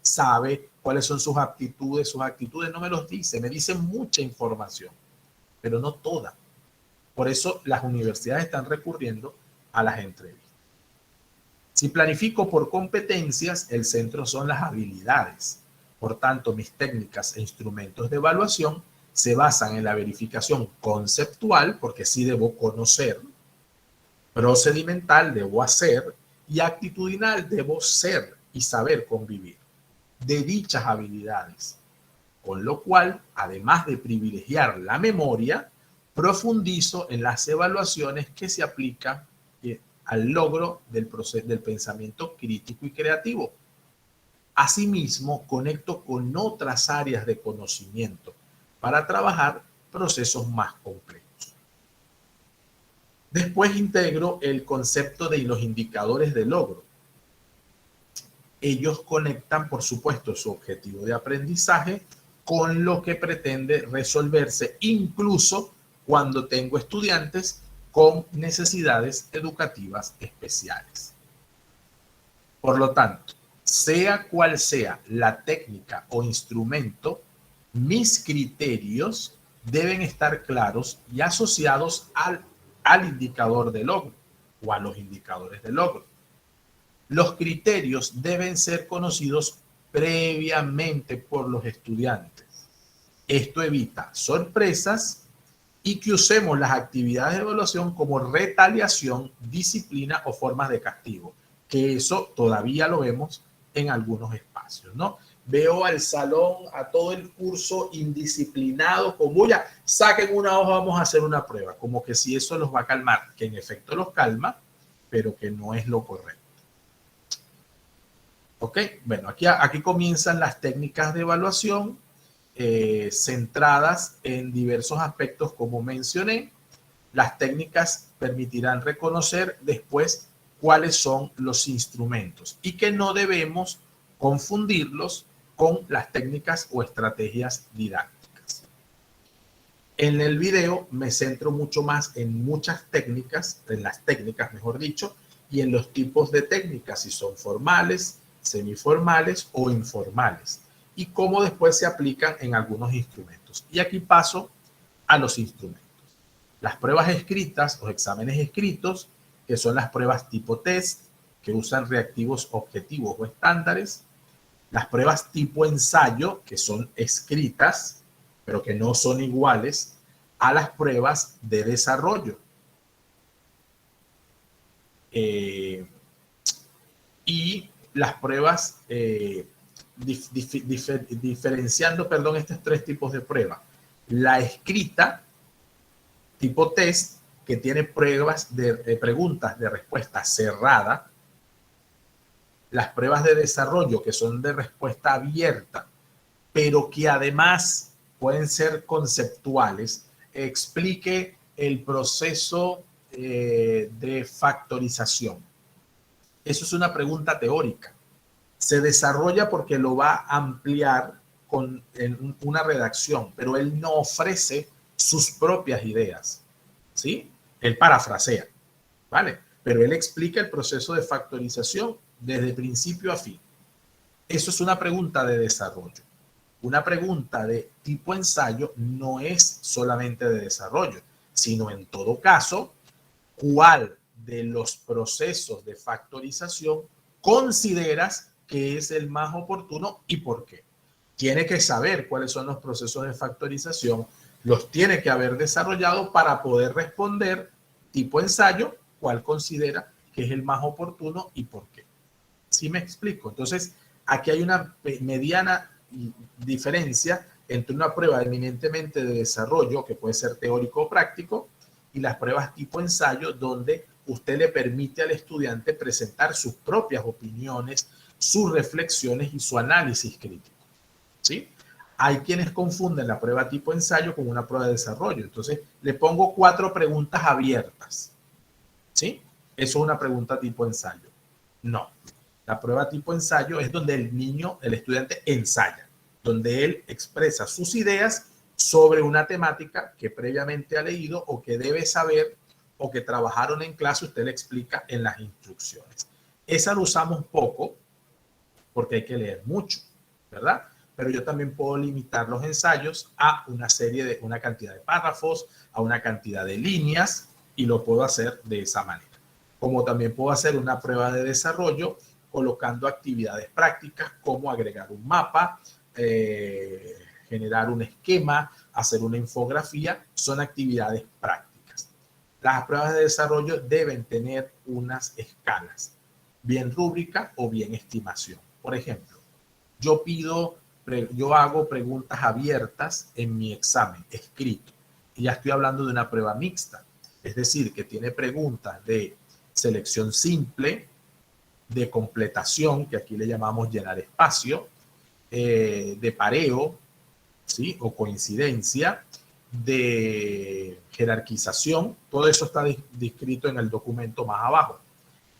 sabe cuáles son sus actitudes no me los dice, me dice mucha información, pero no toda. Por eso las universidades están recurriendo a las entrevistas. Si planifico por competencias, el centro son las habilidades. Por tanto, mis técnicas e instrumentos de evaluación se basan en la verificación conceptual, porque sí debo conocer, procedimental debo hacer y actitudinal debo ser y saber convivir de dichas habilidades. Con lo cual, además de privilegiar la memoria, profundizo en las evaluaciones que se aplican al logro del pensamiento crítico y creativo. Asimismo, conecto con otras áreas de conocimiento para trabajar procesos más complejos. Después integro el concepto de los indicadores de logro. Ellos conectan, por supuesto, su objetivo de aprendizaje con lo que pretende resolverse, incluso cuando tengo estudiantes con necesidades educativas especiales. Por lo tanto, sea cual sea la técnica o instrumento, mis criterios deben estar claros y asociados al indicador de logro o a los indicadores de logro. Los criterios deben ser conocidos previamente por los estudiantes. Esto evita sorpresas y que usemos las actividades de evaluación como retaliación, disciplina o formas de castigo, que eso todavía lo vemos en algunos espacios, ¿no? Veo al salón, a todo el curso indisciplinado, como ya saquen una hoja, vamos a hacer una prueba, como que si eso los va a calmar, que en efecto los calma, pero que no es lo correcto. Ok, bueno, aquí comienzan las técnicas de evaluación centradas en diversos aspectos, como mencioné. Las técnicas permitirán reconocer después cuáles son los instrumentos y que no debemos confundirlos con las técnicas o estrategias didácticas. En el video me centro mucho más en muchas técnicas, en las técnicas mejor dicho, y en los tipos de técnicas, si son formales, semiformales o informales, y cómo después se aplican en algunos instrumentos. Y aquí paso a los instrumentos. Las pruebas escritas o exámenes escritos, que son las pruebas tipo test, que usan reactivos objetivos o estándares. Las pruebas tipo ensayo, que son escritas, pero que no son iguales a las pruebas de desarrollo. Y las pruebas, diferenciando, estos tres tipos de pruebas. La escrita, tipo test, que tiene pruebas de preguntas de respuesta cerrada. Las pruebas de desarrollo, que son de respuesta abierta, pero que además pueden ser conceptuales. Explique el proceso de factorización. Eso es una pregunta teórica. Se desarrolla porque lo va a ampliar en una redacción, pero él no ofrece sus propias ideas, ¿sí? Él parafrasea, ¿vale? Pero él explica el proceso de factorización desde principio a fin. Eso es una pregunta de desarrollo. Una pregunta de tipo ensayo no es solamente de desarrollo, sino en todo caso, ¿cuál de los procesos de factorización consideras que es el más oportuno y por qué? Tiene que saber cuáles son los procesos de factorización, los tiene que haber desarrollado para poder responder tipo ensayo, cuál considera que es el más oportuno y por qué. ¿Sí me explico? Entonces, aquí hay una mediana diferencia entre una prueba eminentemente de desarrollo, que puede ser teórico o práctico, y las pruebas tipo ensayo, donde usted le permite al estudiante presentar sus propias opiniones, sus reflexiones y su análisis crítico, ¿sí? Hay quienes confunden la prueba tipo ensayo con una prueba de desarrollo. Entonces, le pongo 4 preguntas abiertas, ¿sí? Eso es una pregunta tipo ensayo. No. La prueba tipo ensayo es donde el niño, el estudiante, ensaya, donde él expresa sus ideas sobre una temática que previamente ha leído o que debe saber o que trabajaron en clase, usted le explica en las instrucciones. Esa la usamos poco porque hay que leer mucho, ¿verdad? Pero yo también puedo limitar los ensayos a una cantidad de párrafos, a una cantidad de líneas, y lo puedo hacer de esa manera. Como también puedo hacer una prueba de desarrollo colocando actividades prácticas como agregar un mapa, generar un esquema, hacer una infografía, son actividades prácticas. Las pruebas de desarrollo deben tener unas escalas, bien rúbrica o bien estimación. Por ejemplo, yo hago preguntas abiertas en mi examen escrito y ya estoy hablando de una prueba mixta, es decir, que tiene preguntas de selección simple, de completación, que aquí le llamamos llenar espacio, de pareo, ¿sí? O coincidencia, de jerarquización, todo eso está descrito en el documento más abajo.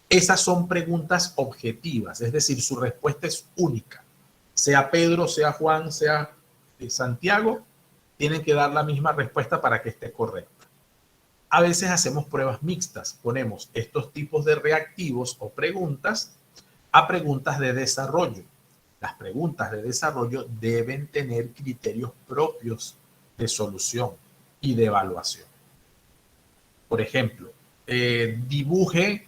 Esas son preguntas objetivas, es decir, su respuesta es única. Sea Pedro, sea Juan, sea Santiago, tienen que dar la misma respuesta para que esté correcta. A veces hacemos pruebas mixtas, ponemos estos tipos de reactivos o preguntas a preguntas de desarrollo. Las preguntas de desarrollo deben tener criterios propios de solución y de evaluación. Por ejemplo, dibuje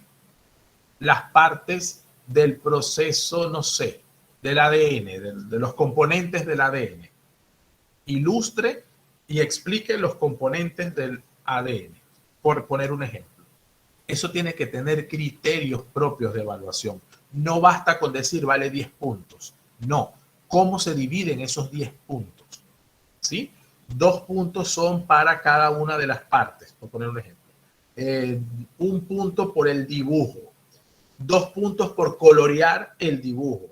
las partes del proceso, no sé, del ADN, de los componentes del ADN. Ilustre y explique los componentes del ADN, por poner un ejemplo. Eso tiene que tener criterios propios de evaluación. No basta con decir vale 10 puntos. No. ¿Cómo se dividen esos 10 puntos? ¿Sí? 2 puntos son para cada una de las partes, por poner un ejemplo. 1 punto por el dibujo. 2 puntos por colorear el dibujo.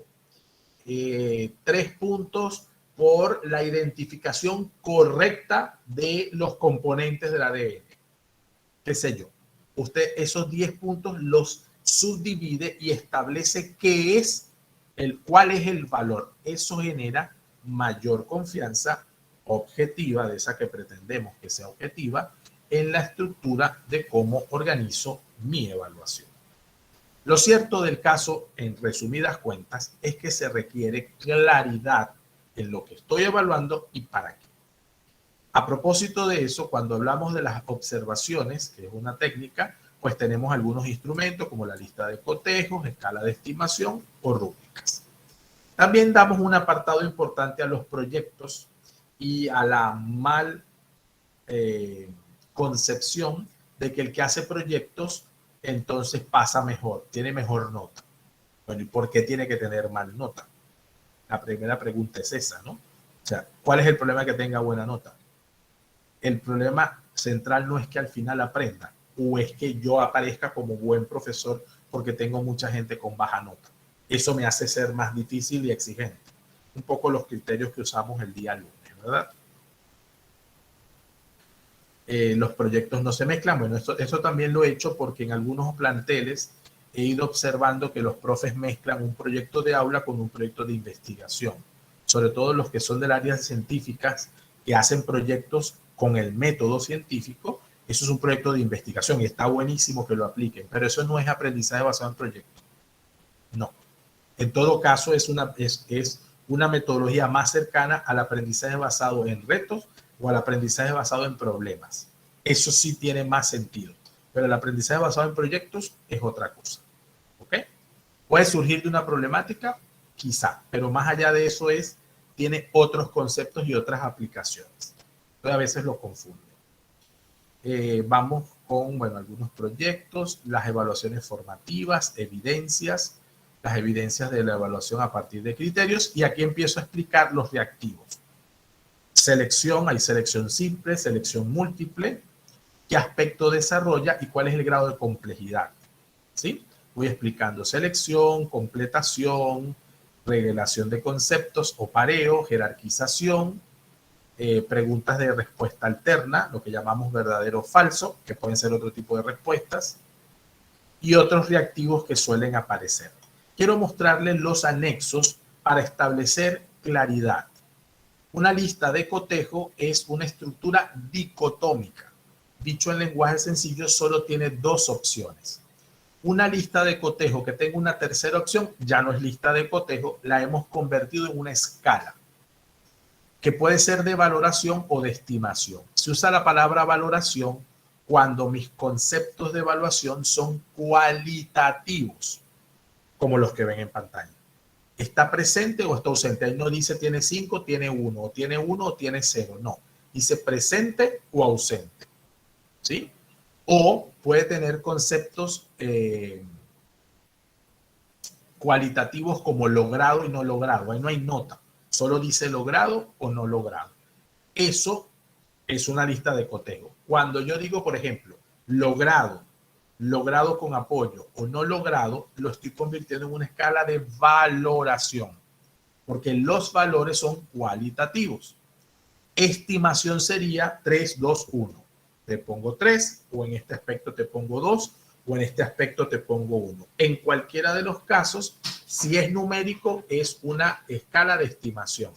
3 puntos por la identificación correcta de los componentes del ADN. ¿Qué sé yo? Usted esos 10 puntos los subdivide y establece cuál es el valor. Eso genera mayor confianza objetiva, de esa que pretendemos que sea objetiva, en la estructura de cómo organizo mi evaluación. Lo cierto del caso, en resumidas cuentas, es que se requiere claridad en lo que estoy evaluando y para qué. A propósito de eso, cuando hablamos de las observaciones, que es una técnica, pues tenemos algunos instrumentos como la lista de cotejos, escala de estimación o rúbricas. También damos un apartado importante a los proyectos y a la mal concepción de que el que hace proyectos entonces pasa mejor, tiene mejor nota. Bueno, ¿y por qué tiene que tener mal nota? La primera pregunta es esa, ¿no? O sea, ¿cuál es el problema que tenga buena nota? El problema central no es que al final aprenda, o es que yo aparezca como buen profesor porque tengo mucha gente con baja nota. Eso me hace ser más difícil y exigente. Un poco los criterios que usamos el día lunes, ¿verdad? Los proyectos no se mezclan. Bueno, eso también lo he hecho porque en algunos planteles he ido observando que los profes mezclan un proyecto de aula con un proyecto de investigación. Sobre todo los que son del área científicas que hacen proyectos con el método científico. Eso es un proyecto de investigación y está buenísimo que lo apliquen, pero eso no es aprendizaje basado en proyectos. No. En todo caso, es una metodología más cercana al aprendizaje basado en retos o al aprendizaje basado en problemas. Eso sí tiene más sentido, pero el aprendizaje basado en proyectos es otra cosa. ¿Ok? Puede surgir de una problemática, quizá, pero más allá de eso tiene otros conceptos y otras aplicaciones. Entonces, a veces lo confunden. Vamos con, bueno, algunos proyectos, las evaluaciones formativas, las evidencias de la evaluación a partir de criterios, y aquí empiezo a explicar los reactivos. Selección, hay selección simple, selección múltiple, qué aspecto desarrolla y cuál es el grado de complejidad. ¿Sí? Voy explicando selección, completación, revelación de conceptos o pareo, jerarquización, preguntas de respuesta alterna, lo que llamamos verdadero o falso, que pueden ser otro tipo de respuestas, y otros reactivos que suelen aparecer. Quiero mostrarles los anexos para establecer claridad. Una lista de cotejo es una estructura dicotómica. Dicho en lenguaje sencillo, solo tiene 2 opciones. Una lista de cotejo que tenga una tercera opción ya no es lista de cotejo, la hemos convertido en una escala, que puede ser de valoración o de estimación. Se usa la palabra valoración cuando mis conceptos de evaluación son cualitativos, como los que ven en pantalla. ¿Está presente o está ausente? Ahí no dice tiene 5, tiene 1, o tiene 1 o tiene 0. No, dice presente o ausente. ¿Sí? O puede tener conceptos cualitativos como logrado y no logrado. Ahí no hay nota. Solo dice logrado o no logrado. Eso es una lista de cotejo. Cuando yo digo, por ejemplo, logrado con apoyo o no logrado, lo estoy convirtiendo en una escala de valoración, porque los valores son cualitativos. Estimación sería 3, 2, 1. Te pongo 3, o en este aspecto te pongo 2, o en este aspecto te pongo 1. En cualquiera de los casos, si es numérico, es una escala de estimación.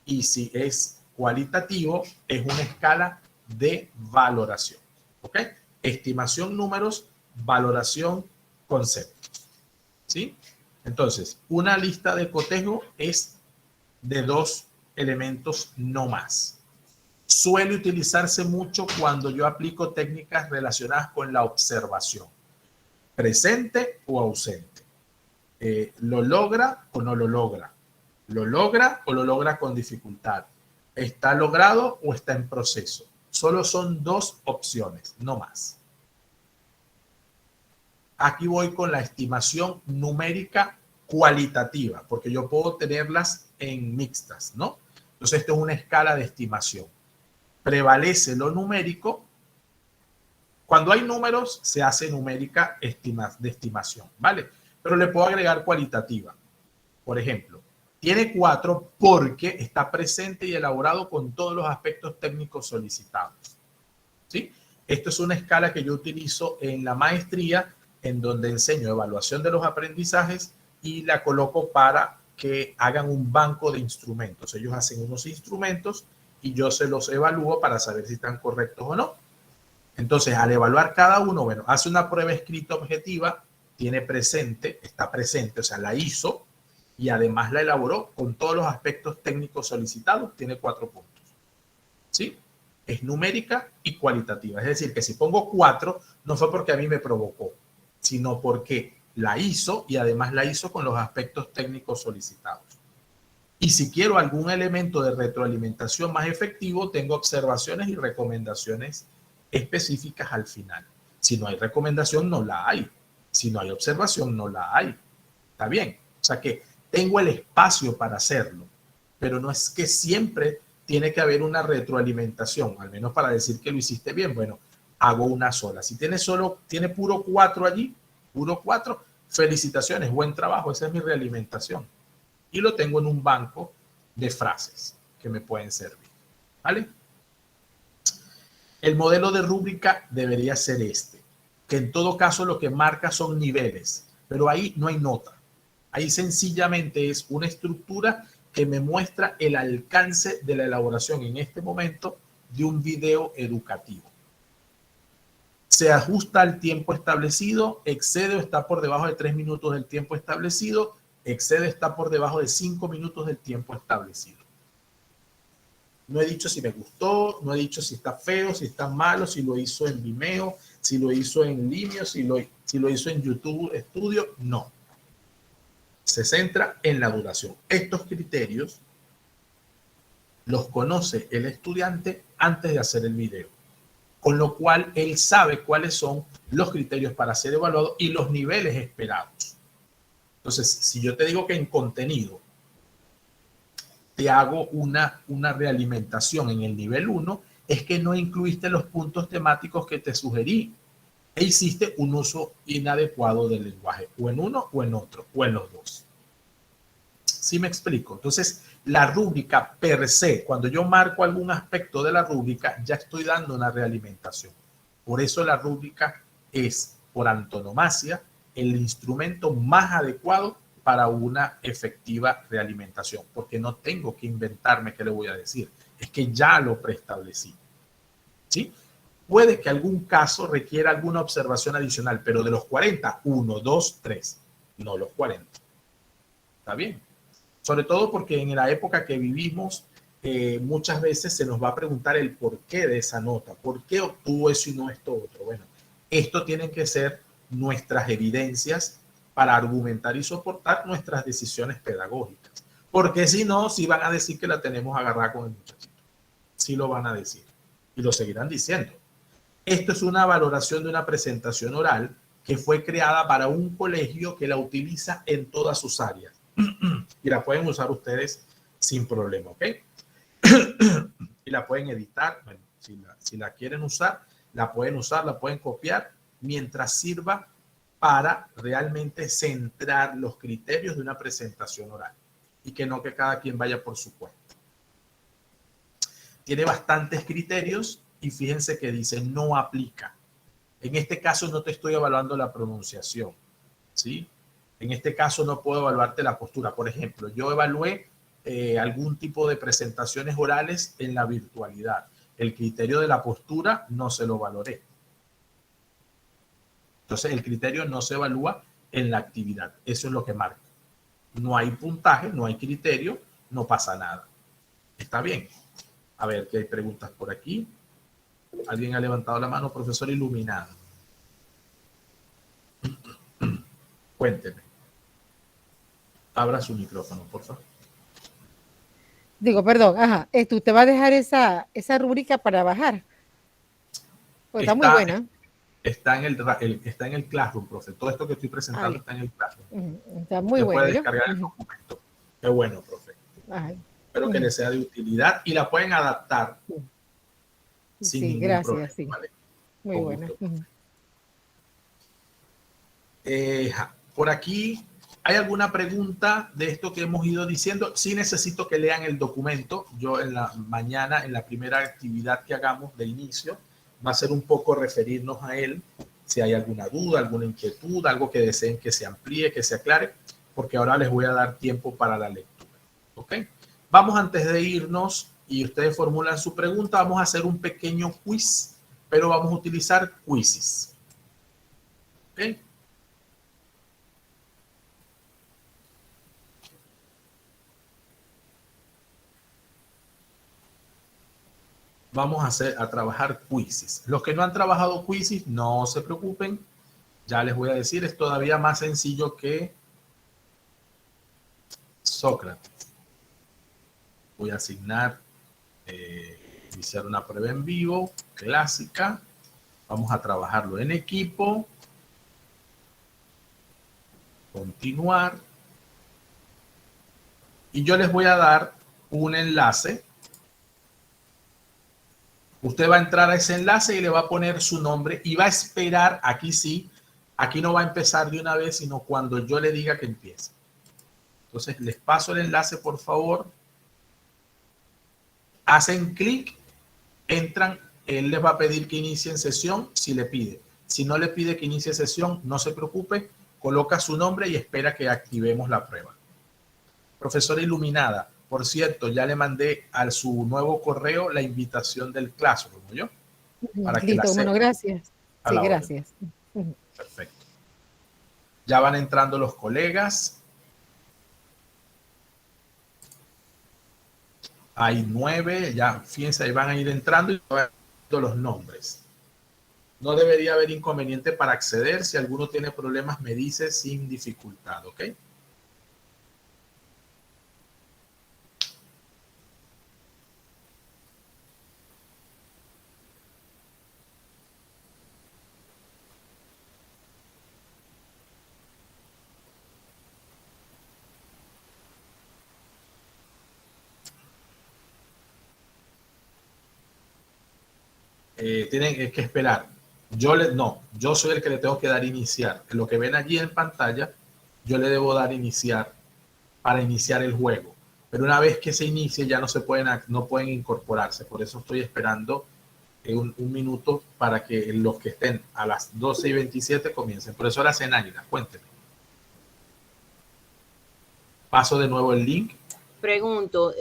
Y si es cualitativo, es una escala de valoración. ¿Ok? Estimación, números, valoración, conceptos. ¿Sí? Entonces, una lista de cotejo es de 2 elementos no más. Suele utilizarse mucho cuando yo aplico técnicas relacionadas con la observación. Presente o ausente. ¿Lo logra o no lo logra? ¿Lo logra o lo logra con dificultad? ¿Está logrado o está en proceso? Solo son 2 opciones, no más. Aquí voy con la estimación numérica cualitativa, porque yo puedo tenerlas en mixtas, ¿no? Entonces, esto es una escala de estimación. Prevalece lo numérico. Cuando hay números, se hace numérica de estimación, ¿vale? Pero le puedo agregar cualitativa. Por ejemplo, tiene 4 porque está presente y elaborado con todos los aspectos técnicos solicitados. ¿Sí? Esto es una escala que yo utilizo en la maestría, en donde enseño evaluación de los aprendizajes y la coloco para que hagan un banco de instrumentos. Ellos hacen unos instrumentos y yo se los evalúo para saber si están correctos o no. Entonces, al evaluar cada uno, bueno, hace una prueba escrita objetiva, tiene presente, está presente, o sea, la hizo y además la elaboró con todos los aspectos técnicos solicitados, tiene 4 puntos. ¿Sí? Es numérica y cualitativa. Es decir, que si pongo 4, no fue porque a mí me provocó, sino porque la hizo y además la hizo con los aspectos técnicos solicitados. Y si quiero algún elemento de retroalimentación más efectivo, tengo observaciones y recomendaciones específicas al final. Si no hay recomendación, no la hay. Si no hay observación, no la hay. ¿Está bien? O sea que tengo el espacio para hacerlo, pero no es que siempre tiene que haber una retroalimentación, al menos para decir que lo hiciste bien. Bueno, hago una sola. Si tiene puro 4 allí, puro 4, felicitaciones, buen trabajo, esa es mi realimentación. Y lo tengo en un banco de frases que me pueden servir. ¿Vale? El modelo de rúbrica debería ser este, que en todo caso lo que marca son niveles, pero ahí no hay nota. Ahí sencillamente es una estructura que me muestra el alcance de la elaboración en este momento de un video educativo. Se ajusta al tiempo establecido, excede o está por debajo de 3 minutos del tiempo establecido, excede o está por debajo de 5 minutos del tiempo establecido. No he dicho si me gustó, no he dicho si está feo, si está malo, si lo hizo en Vimeo, si lo hizo en Vimeo, si lo hizo en YouTube Studio, no. Se centra en la duración. Estos criterios los conoce el estudiante antes de hacer el video, con lo cual él sabe cuáles son los criterios para ser evaluado y los niveles esperados. Entonces, si yo te digo que en contenido te hago una realimentación en el nivel 1, es que no incluiste los puntos temáticos que te sugerí e hiciste un uso inadecuado del lenguaje, o en uno o en otro, o en los dos. ¿Sí me explico? Entonces, la rúbrica per se, cuando yo marco algún aspecto de la rúbrica, ya estoy dando una realimentación. Por eso la rúbrica es, por antonomasia, el instrumento más adecuado para una efectiva realimentación, porque no tengo que inventarme qué le voy a decir, es que ya lo preestablecí. ¿Sí? Puede que algún caso requiera alguna observación adicional, pero de los 40, 1, 2, 3, no los 40. ¿Está bien? Sobre todo porque en la época que vivimos, muchas veces se nos va a preguntar el porqué de esa nota, por qué obtuvo eso y no esto otro. Bueno, esto tienen que ser nuestras evidencias para argumentar y soportar nuestras decisiones pedagógicas. Porque si no, sí van a decir que la tenemos agarrada con el muchachito. Sí lo van a decir. Y lo seguirán diciendo. Esto es una valoración de una presentación oral que fue creada para un colegio que la utiliza en todas sus áreas. Y la pueden usar ustedes sin problema, ¿ok? Y la pueden editar. Bueno, si la quieren usar, la pueden copiar mientras sirva para realmente centrar los criterios de una presentación oral y que no que cada quien vaya por su cuenta. tiene bastantes criterios y fíjense que dice no aplica. En este caso no te estoy evaluando la pronunciación, ¿sí? En este caso no puedo evaluarte la postura. Por ejemplo, yo evalué algún tipo de presentaciones orales en la virtualidad. El criterio de la postura no se lo valoré. Entonces, el criterio no se evalúa en la actividad. Eso es lo que marca. No hay puntaje, no hay criterio, no pasa nada. Está bien. A ver, ¿qué hay preguntas por aquí? ¿Alguien ha levantado la mano? Profesor iluminado. Cuénteme. Abra su micrófono, por favor. Digo, perdón, ajá. ¿Usted va a dejar esa rúbrica para bajar? Pues está muy buena. Está en el Classroom, profe. Todo esto que estoy presentando está en el Classroom. Está muy Usted bueno. puede descargar el documento. Qué bueno, profe. Ay. Espero que les sea de utilidad y la pueden adaptar. Sin Sí, ningún gracias. problema, Sí. ¿vale? Muy Con buena. gusto. Por aquí, ¿hay alguna pregunta de esto que hemos ido diciendo? Sí necesito que lean el documento. Yo en la mañana, en la primera actividad que hagamos de inicio, va a ser un poco referirnos a él. Si hay alguna duda, alguna inquietud, algo que deseen que se amplíe, que se aclare, porque ahora les voy a dar tiempo para la lectura. ¿Ok? Vamos antes de irnos y ustedes formulan su pregunta, vamos a hacer un pequeño quiz, pero vamos a utilizar quizzes. ¿Ok? Vamos a trabajar quizzes. Los que no han trabajado quizzes, no se preocupen. Ya les voy a decir, es todavía más sencillo que Sócrates. Voy a asignar, iniciar una prueba en vivo, clásica. Vamos a trabajarlo en equipo. Continuar. Y yo les voy a dar un enlace. Usted va a entrar a ese enlace y le va a poner su nombre y va a esperar, aquí sí, aquí no va a empezar de una vez, sino cuando yo le diga que empiece. Entonces, les paso el enlace, por favor. Hacen clic, entran, él les va a pedir que inicien sesión si le pide. Si no le pide que inicie sesión, no se preocupe, coloca su nombre y espera que activemos la prueba. Profesora iluminada, por cierto, ya le mandé a su nuevo correo la invitación del Classroom, ¿yo? Para que listo, bueno, gracias. Sí, gracias. Perfecto. Ya van entrando los colegas. Hay 9, ya fíjense, ahí van a ir entrando y van viendo los nombres. No debería haber inconveniente para acceder. Si alguno tiene problemas, me dice sin dificultad, ¿ok? Tienen que esperar. Yo soy el que le tengo que dar iniciar. Lo que ven allí en pantalla, yo le debo dar iniciar para iniciar el juego. Pero una vez que se inicie ya no pueden incorporarse. Por eso estoy esperando un minuto para que los que estén a las 12:27 comiencen. Profesora Zenaida, cuénteme. Paso de nuevo el link. Pregunto,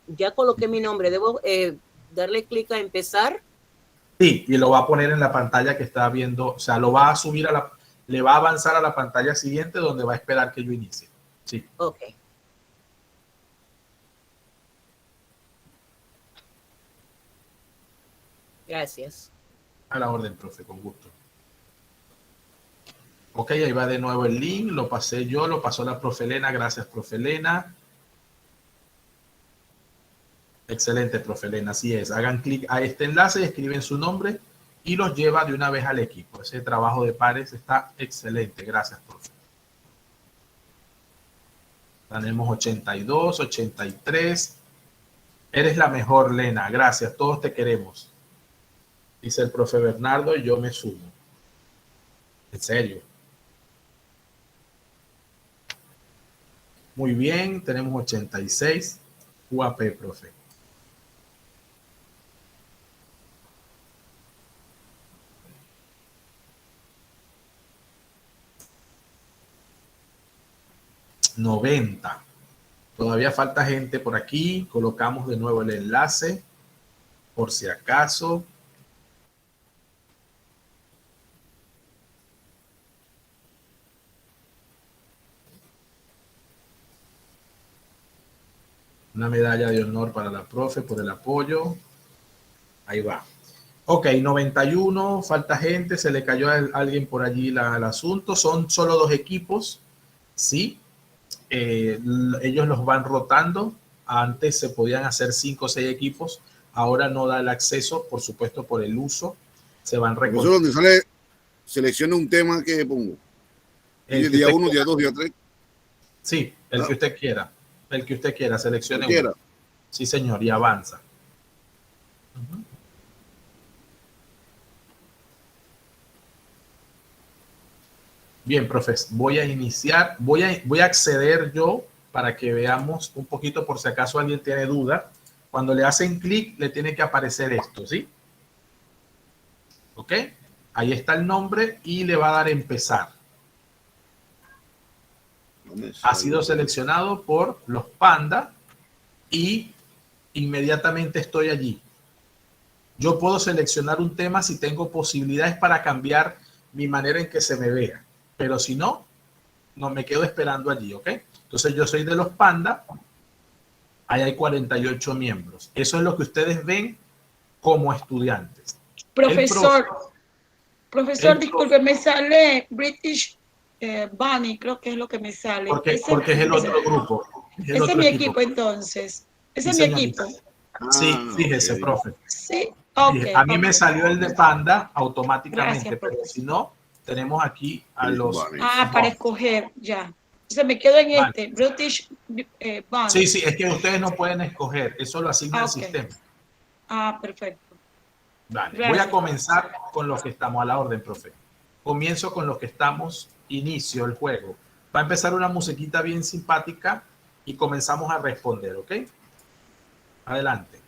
ya coloqué mi nombre, ¿debo darle clic a empezar? Sí, y lo va a poner en la pantalla que está viendo, o sea, lo va a subir le va a avanzar a la pantalla siguiente donde va a esperar que yo inicie. Sí. Ok. Gracias. A la orden, profe, con gusto. Ok, ahí va de nuevo el link, lo pasé yo, lo pasó la profe Elena, gracias, profe Elena. Excelente, profe Elena, así es. Hagan clic a este enlace y escriben su nombre y los lleva de una vez al equipo. Ese trabajo de pares está excelente, gracias, profe. Tenemos 82, 83. Eres la mejor, Lena, gracias, todos te queremos. Dice el profe Bernardo y yo me sumo. En serio. Muy bien, tenemos 86. UAP, profe. 90. Todavía falta gente por aquí. Colocamos de nuevo el enlace, por si acaso. Una medalla de honor para la profe por el apoyo. Ahí va. Ok, 91, falta gente, se le cayó a alguien por allí el asunto. Son solo 2 equipos, ¿sí? Ellos los van rotando. Antes se podían hacer 5 o 6 equipos. Ahora no da el acceso, por supuesto, por el uso. Se van recorriendo. Donde sale, selecciona un tema que pongo. Día 1, día 2, día 3. Sí, el que usted quiera. El que usted quiera, seleccione uno. Sí, señor, y avanza. Bien, profes, voy a iniciar, voy a acceder yo para que veamos un poquito por si acaso alguien tiene duda. Cuando le hacen clic, le tiene que aparecer esto, ¿sí? ¿Ok? Ahí está el nombre y le va a dar empezar. Ha sido seleccionado por los Panda y inmediatamente estoy allí. Yo puedo seleccionar un tema si tengo posibilidades para cambiar mi manera en que se me vea. Pero si no, no me quedo esperando allí, ¿ok? Entonces yo soy de los Panda. Ahí hay 48 miembros. Eso es lo que ustedes ven como estudiantes. Profesor, disculpe, me sale British Bunny, creo que es lo que me sale. Porque es el otro grupo. Ese es mi equipo, entonces. Ese es mi equipo. Sí, fíjese, profe. Sí, ok. A mí me salió el de Panda automáticamente, Gracias, pero si no, tenemos aquí a los... para escoger, ya. Entonces me quedo en este, British Bunny. Sí, es que ustedes no pueden escoger, eso lo asigna el sistema. Perfecto. Vale, voy a comenzar con los que estamos a la orden, profe. Comienzo con los que estamos, inicio el juego. Va a empezar una musiquita bien simpática y comenzamos a responder, ¿ok? Adelante.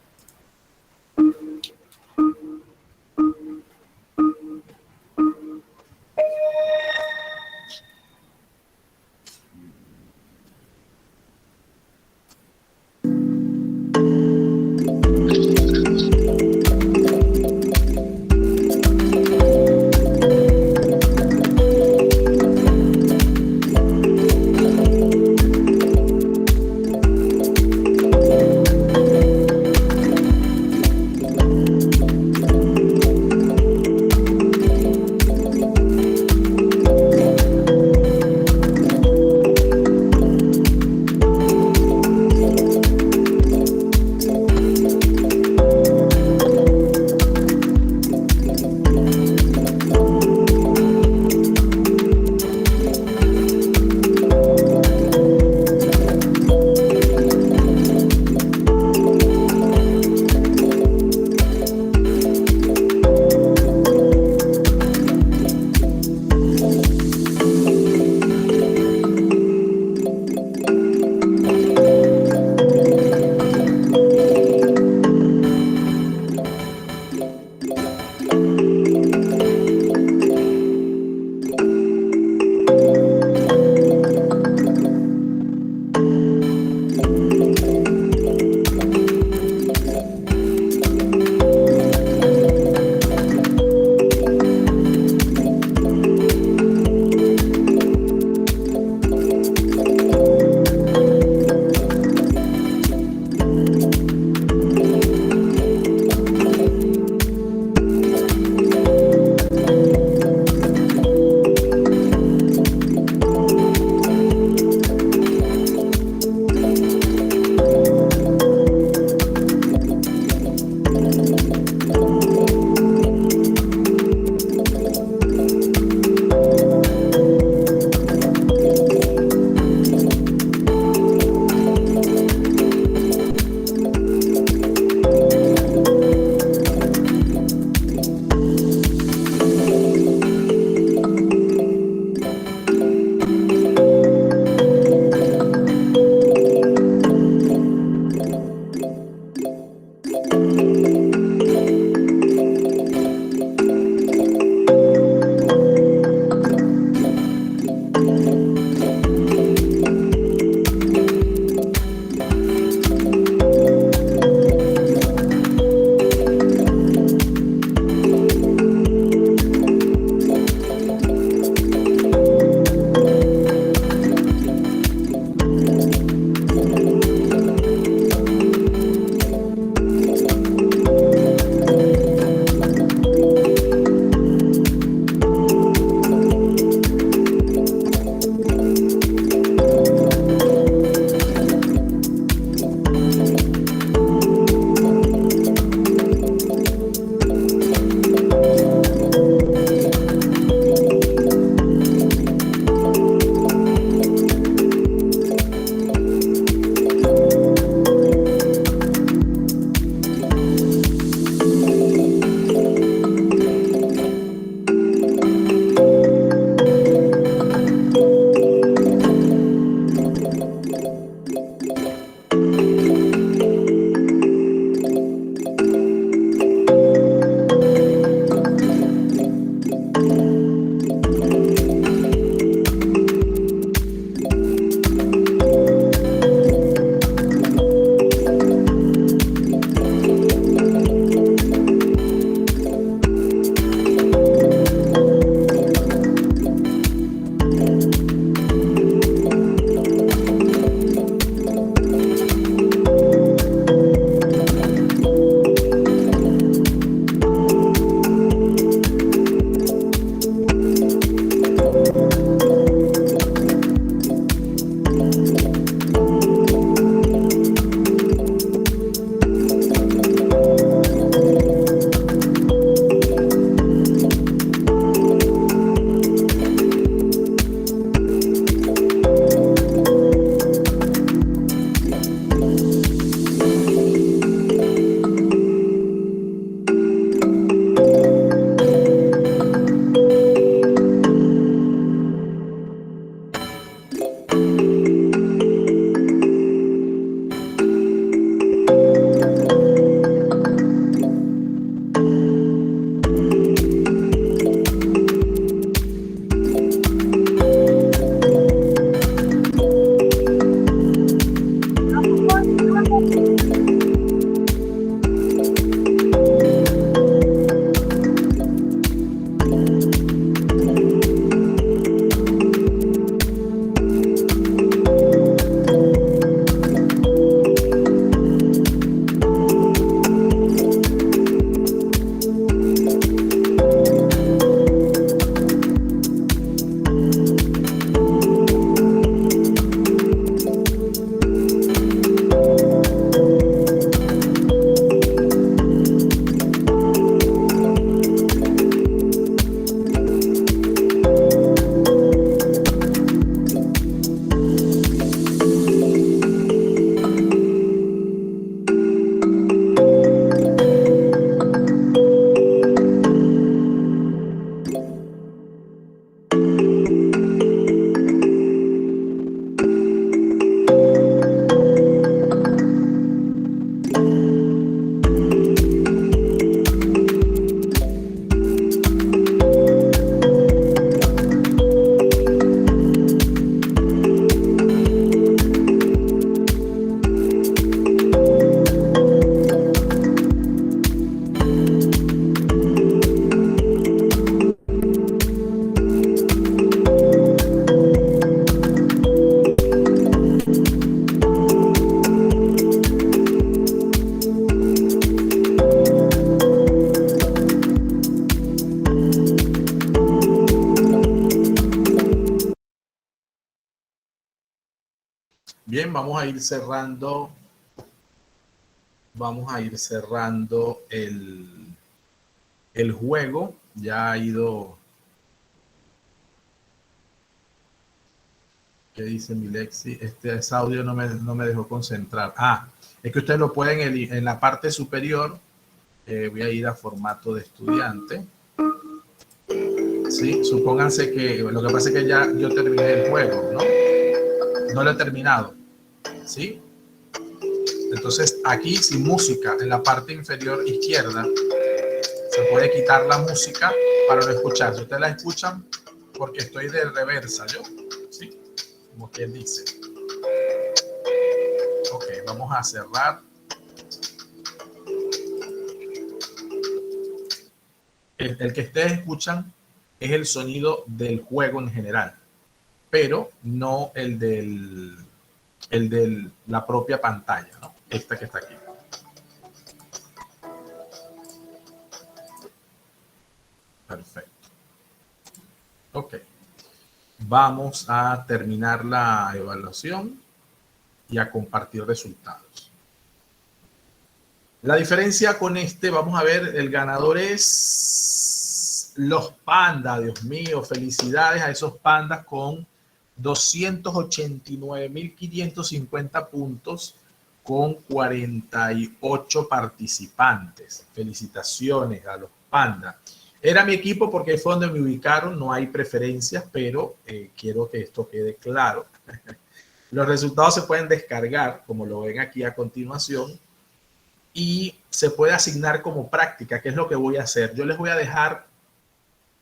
Bien, vamos a ir cerrando. Vamos a ir cerrando el juego. Ya ha ido. ¿Qué dice mi Lexi? Ese audio no me dejó concentrar. Ah, es que ustedes lo pueden en la parte superior. Voy a ir a formato de estudiante. Sí, supónganse que lo que pasa es que ya yo terminé el juego, ¿no? No lo he terminado. ¿Sí? Entonces aquí sin música, en la parte inferior izquierda, se puede quitar la música para no escuchar. Si ustedes la escuchan, porque estoy de reversa yo, ¿sí? Como quien dice. Ok, vamos a cerrar. El que ustedes escuchan es el sonido del juego en general, pero no el de la propia pantalla, ¿no? Esta que está aquí. Perfecto. Ok. Vamos a terminar la evaluación y a compartir resultados. La diferencia con vamos a ver, el ganador es los pandas. Dios mío, felicidades a esos pandas con 289.550 puntos con 48 participantes. Felicitaciones a los pandas. Era mi equipo porque ahí fue donde me ubicaron, no hay preferencias, pero quiero que esto quede claro. Los resultados se pueden descargar, como lo ven aquí a continuación, y se puede asignar como práctica, que es lo que voy a hacer. Yo les voy a dejar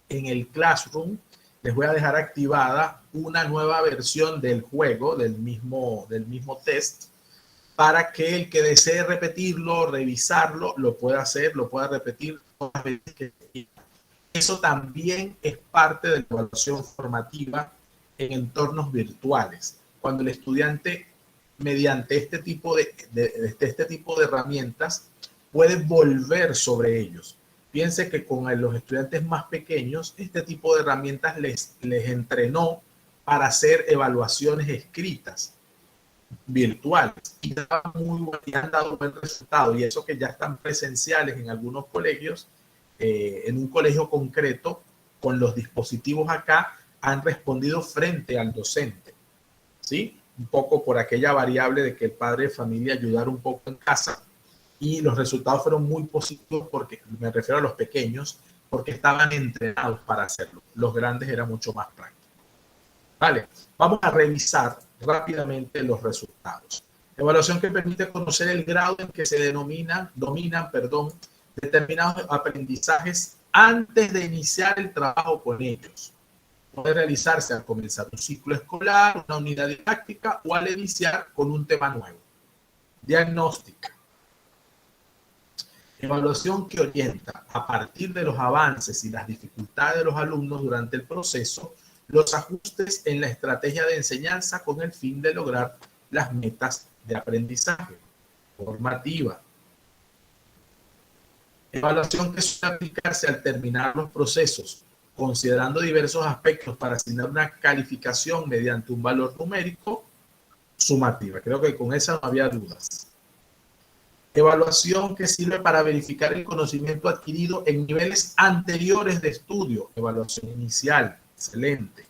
en el Classroom, les voy a dejar activada una nueva versión del juego, del mismo test, para que el que desee repetirlo, revisarlo, lo pueda hacer, lo pueda repetir todas las veces que quiera. Eso también es parte de la evaluación formativa en entornos virtuales. Cuando el estudiante, mediante este tipo de herramientas, puede volver sobre ellos. Piense que con los estudiantes más pequeños, este tipo de herramientas les entrenó para hacer evaluaciones escritas virtuales y han dado buen resultado. Y eso que ya están presenciales en algunos colegios, en un colegio concreto, con los dispositivos acá, han respondido frente al docente. ¿Sí? Un poco por aquella variable de que el padre de familia ayudara un poco en casa. Y los resultados fueron muy positivos porque, me refiero a los pequeños, porque estaban entrenados para hacerlo. Los grandes era mucho más práctico. Vale, vamos a revisar rápidamente los resultados. Evaluación que permite conocer el grado en que se dominan determinados aprendizajes antes de iniciar el trabajo con ellos. Puede realizarse al comenzar un ciclo escolar, una unidad didáctica o al iniciar con un tema nuevo. Diagnóstica. Evaluación que orienta a partir de los avances y las dificultades de los alumnos durante el proceso, los ajustes en la estrategia de enseñanza con el fin de lograr las metas de aprendizaje. Formativa. Evaluación que suele aplicarse al terminar los procesos, considerando diversos aspectos para asignar una calificación mediante un valor numérico. Sumativa. Creo que con esa no había dudas. Evaluación que sirve para verificar el conocimiento adquirido en niveles anteriores de estudio. Evaluación inicial. Excelente.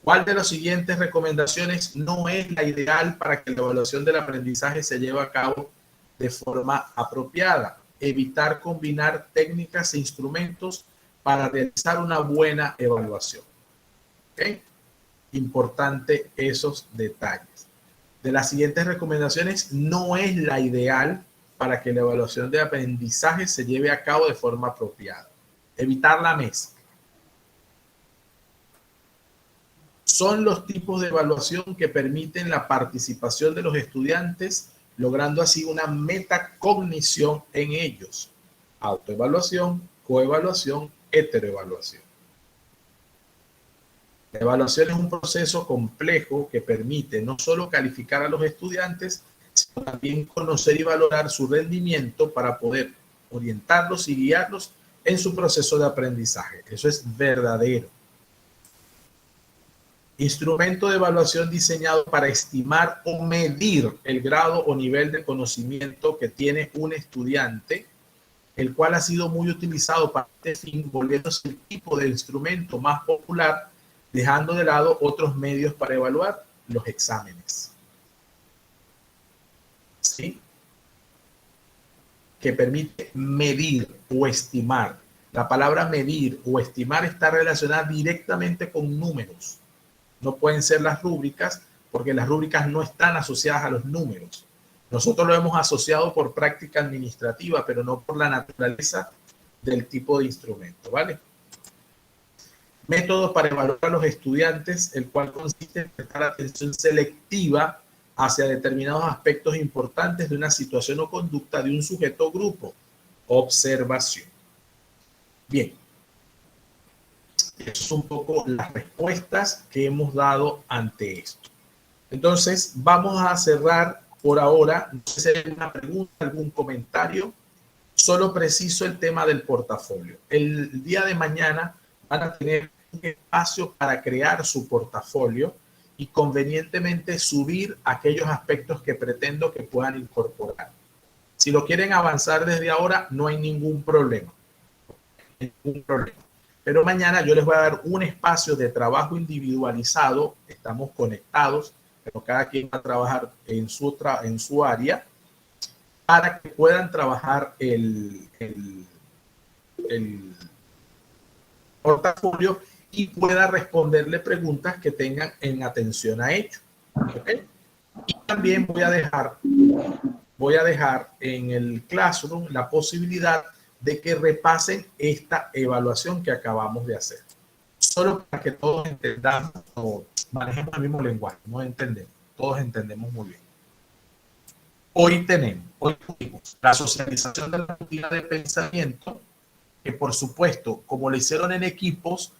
¿Cuál de las siguientes recomendaciones no es la ideal para que la evaluación del aprendizaje se lleve a cabo de forma apropiada? Evitar combinar técnicas e instrumentos para realizar una buena evaluación. ¿Okay? Importante esos detalles. De las siguientes recomendaciones no es la ideal para que la evaluación de aprendizaje se lleve a cabo de forma apropiada. Evitar la mezcla. Son los tipos de evaluación que permiten la participación de los estudiantes, logrando así una metacognición en ellos. Autoevaluación, coevaluación, heteroevaluación. La evaluación es un proceso complejo que permite no solo calificar a los estudiantes, sino también conocer y valorar su rendimiento para poder orientarlos y guiarlos en su proceso de aprendizaje. Eso es verdadero. Instrumento de evaluación diseñado para estimar o medir el grado o nivel de conocimiento que tiene un estudiante, el cual ha sido muy utilizado para este fin, volviéndose el tipo de instrumento más popular, dejando de lado otros medios para evaluar los exámenes. ¿Sí? Que permite medir o estimar. La palabra medir o estimar está relacionada directamente con números. No pueden ser las rúbricas, porque las rúbricas no están asociadas a los números. Nosotros lo hemos asociado por práctica administrativa, pero no por la naturaleza del tipo de instrumento, ¿vale? Métodos para evaluar a los estudiantes, el cual consiste en prestar atención selectiva hacia determinados aspectos importantes de una situación o conducta de un sujeto o grupo. Observación. Bien. Esas son un poco las respuestas que hemos dado ante esto. Entonces, vamos a cerrar por ahora. No sé si hay alguna pregunta, algún comentario. Solo preciso el tema del portafolio. El día de mañana van a tener un espacio para crear su portafolio y convenientemente subir aquellos aspectos que pretendo que puedan incorporar. Si lo quieren avanzar desde ahora, no hay ningún problema. Ningún problema. Pero mañana yo les voy a dar un espacio de trabajo individualizado. Estamos conectados, pero cada quien va a trabajar en su área para que puedan trabajar el portafolio y pueda responderle preguntas que tengan en atención a ello. ¿Okay? Y también voy a dejar en el Classroom la posibilidad de que repasen esta evaluación que acabamos de hacer. Solo para que todos entendamos o manejemos el mismo lenguaje, no entendemos, todos entendemos muy bien. Hoy tuvimos la socialización de la rutina de pensamiento, que por supuesto, como lo hicieron en equipos,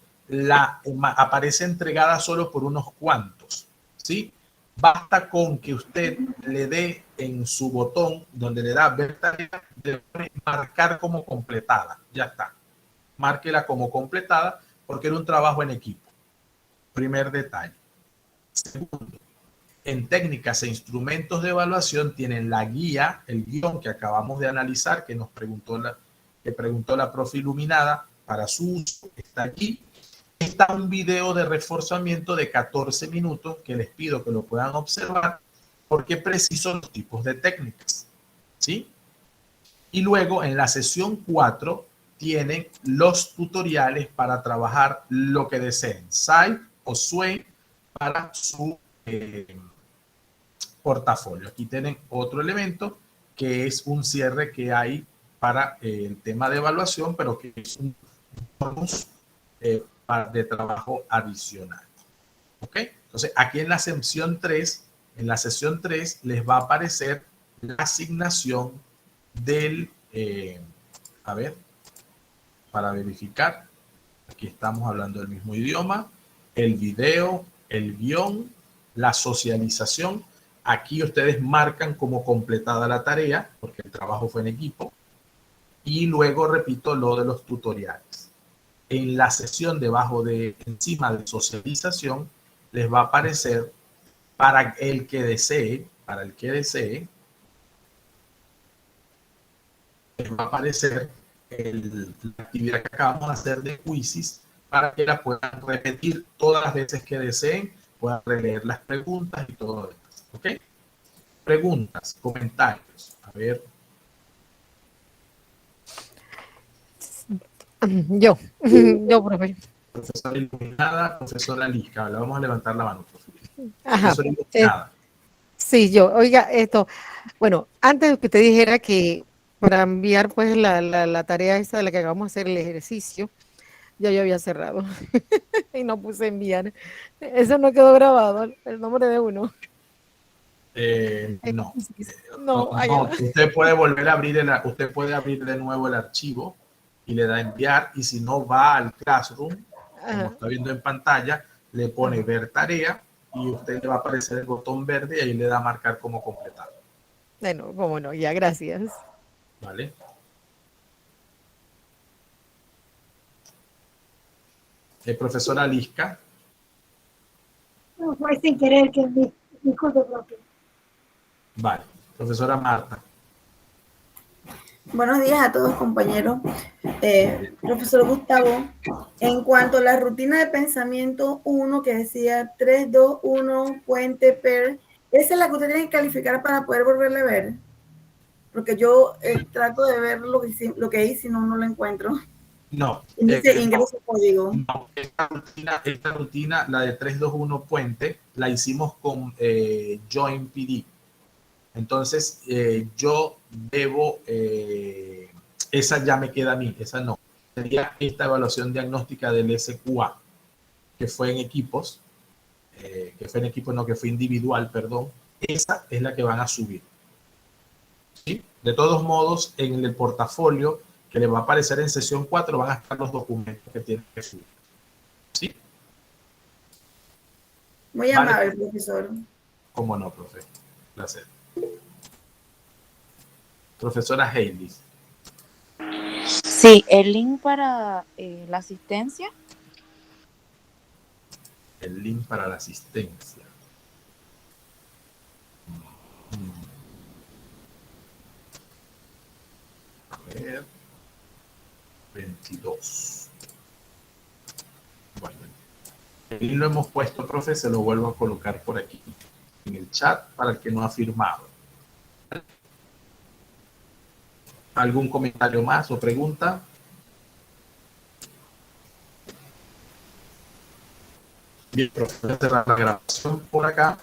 aparece entregada solo por unos cuantos, ¿sí? Basta con que usted le dé en su botón donde le da ver tarea, de marcar como completada. Ya está. Márquela como completada porque era un trabajo en equipo. Primer detalle. Segundo, en técnicas e instrumentos de evaluación tienen la guía, el guión que acabamos de analizar, que preguntó la profe Iluminada para su uso. Está aquí. Está un video de reforzamiento de 14 minutos que les pido que lo puedan observar porque preciso los tipos de técnicas, ¿sí? Y luego en la sesión 4 tienen los tutoriales para trabajar lo que deseen, Site o Sway para su portafolio. Aquí tienen otro elemento que es un cierre que hay para el tema de evaluación, pero que es un bonus de trabajo adicional. ¿Ok? Entonces, aquí en la sesión 3, les va a aparecer la asignación del, a ver, para verificar, aquí estamos hablando del mismo idioma, el video, el guión, la socialización. Aquí ustedes marcan como completada la tarea, porque el trabajo fue en equipo, y luego repito lo de los tutoriales. En la sesión encima de socialización, les va a aparecer para el que desee, les va a aparecer la actividad que acabamos de hacer de quizzes para que la puedan repetir todas las veces que deseen, puedan releer las preguntas y todo lo demás. ¿Ok? Preguntas, comentarios. A ver. Yo, profe. Profesora Iluminada, profesora Lisca. Le vamos a levantar la mano, profe. Ajá. Profesora Iluminada. Sí, yo. Oiga, bueno, antes de que te dijera que para enviar pues la tarea esa de la que acabamos de hacer el ejercicio, yo había cerrado y no puse enviar. Eso no quedó grabado, el nombre de uno. No. No, Usted puede volver a abrir usted puede abrir de nuevo el archivo y le da enviar, y si no va al Classroom, como está viendo en pantalla, le pone ver tarea y usted le va a aparecer el botón verde y ahí le da a marcar como completado. Bueno, cómo no, ya, gracias. ¿Vale? Profesora Lisca. fue sin querer, que disculpe, profe. Vale. Profesora Marta. Buenos días a todos, compañeros. Profesor Gustavo, en cuanto a la rutina de pensamiento 1 que decía 3, 2, 1, puente, per, ¿esa es la que usted tiene que calificar para poder volverle a ver? Porque yo trato de ver lo que hice, si no, no lo encuentro. No. Ingreso código. No, esta rutina, la de 3-2-1 puente, la hicimos con Join PD. Entonces, yo debo, esa ya me queda a mí, esa no. Sería esta evaluación diagnóstica del SQA, que fue en equipos, que fue individual, perdón. Esa es la que van a subir. ¿Sí? De todos modos, en el portafolio que le va a aparecer en sesión 4 van a estar los documentos que tienen que subir. ¿Sí? Muy amable, profesor. Cómo no, profe. Placer. Profesora Hailey. Sí, el link para la asistencia. El link para la asistencia. A ver. 22. Bueno, el link lo hemos puesto, profe, se lo vuelvo a colocar por aquí en el chat para el que no ha firmado. ¿Algún comentario más o pregunta? Bien, profe, voy a cerrar la grabación por acá.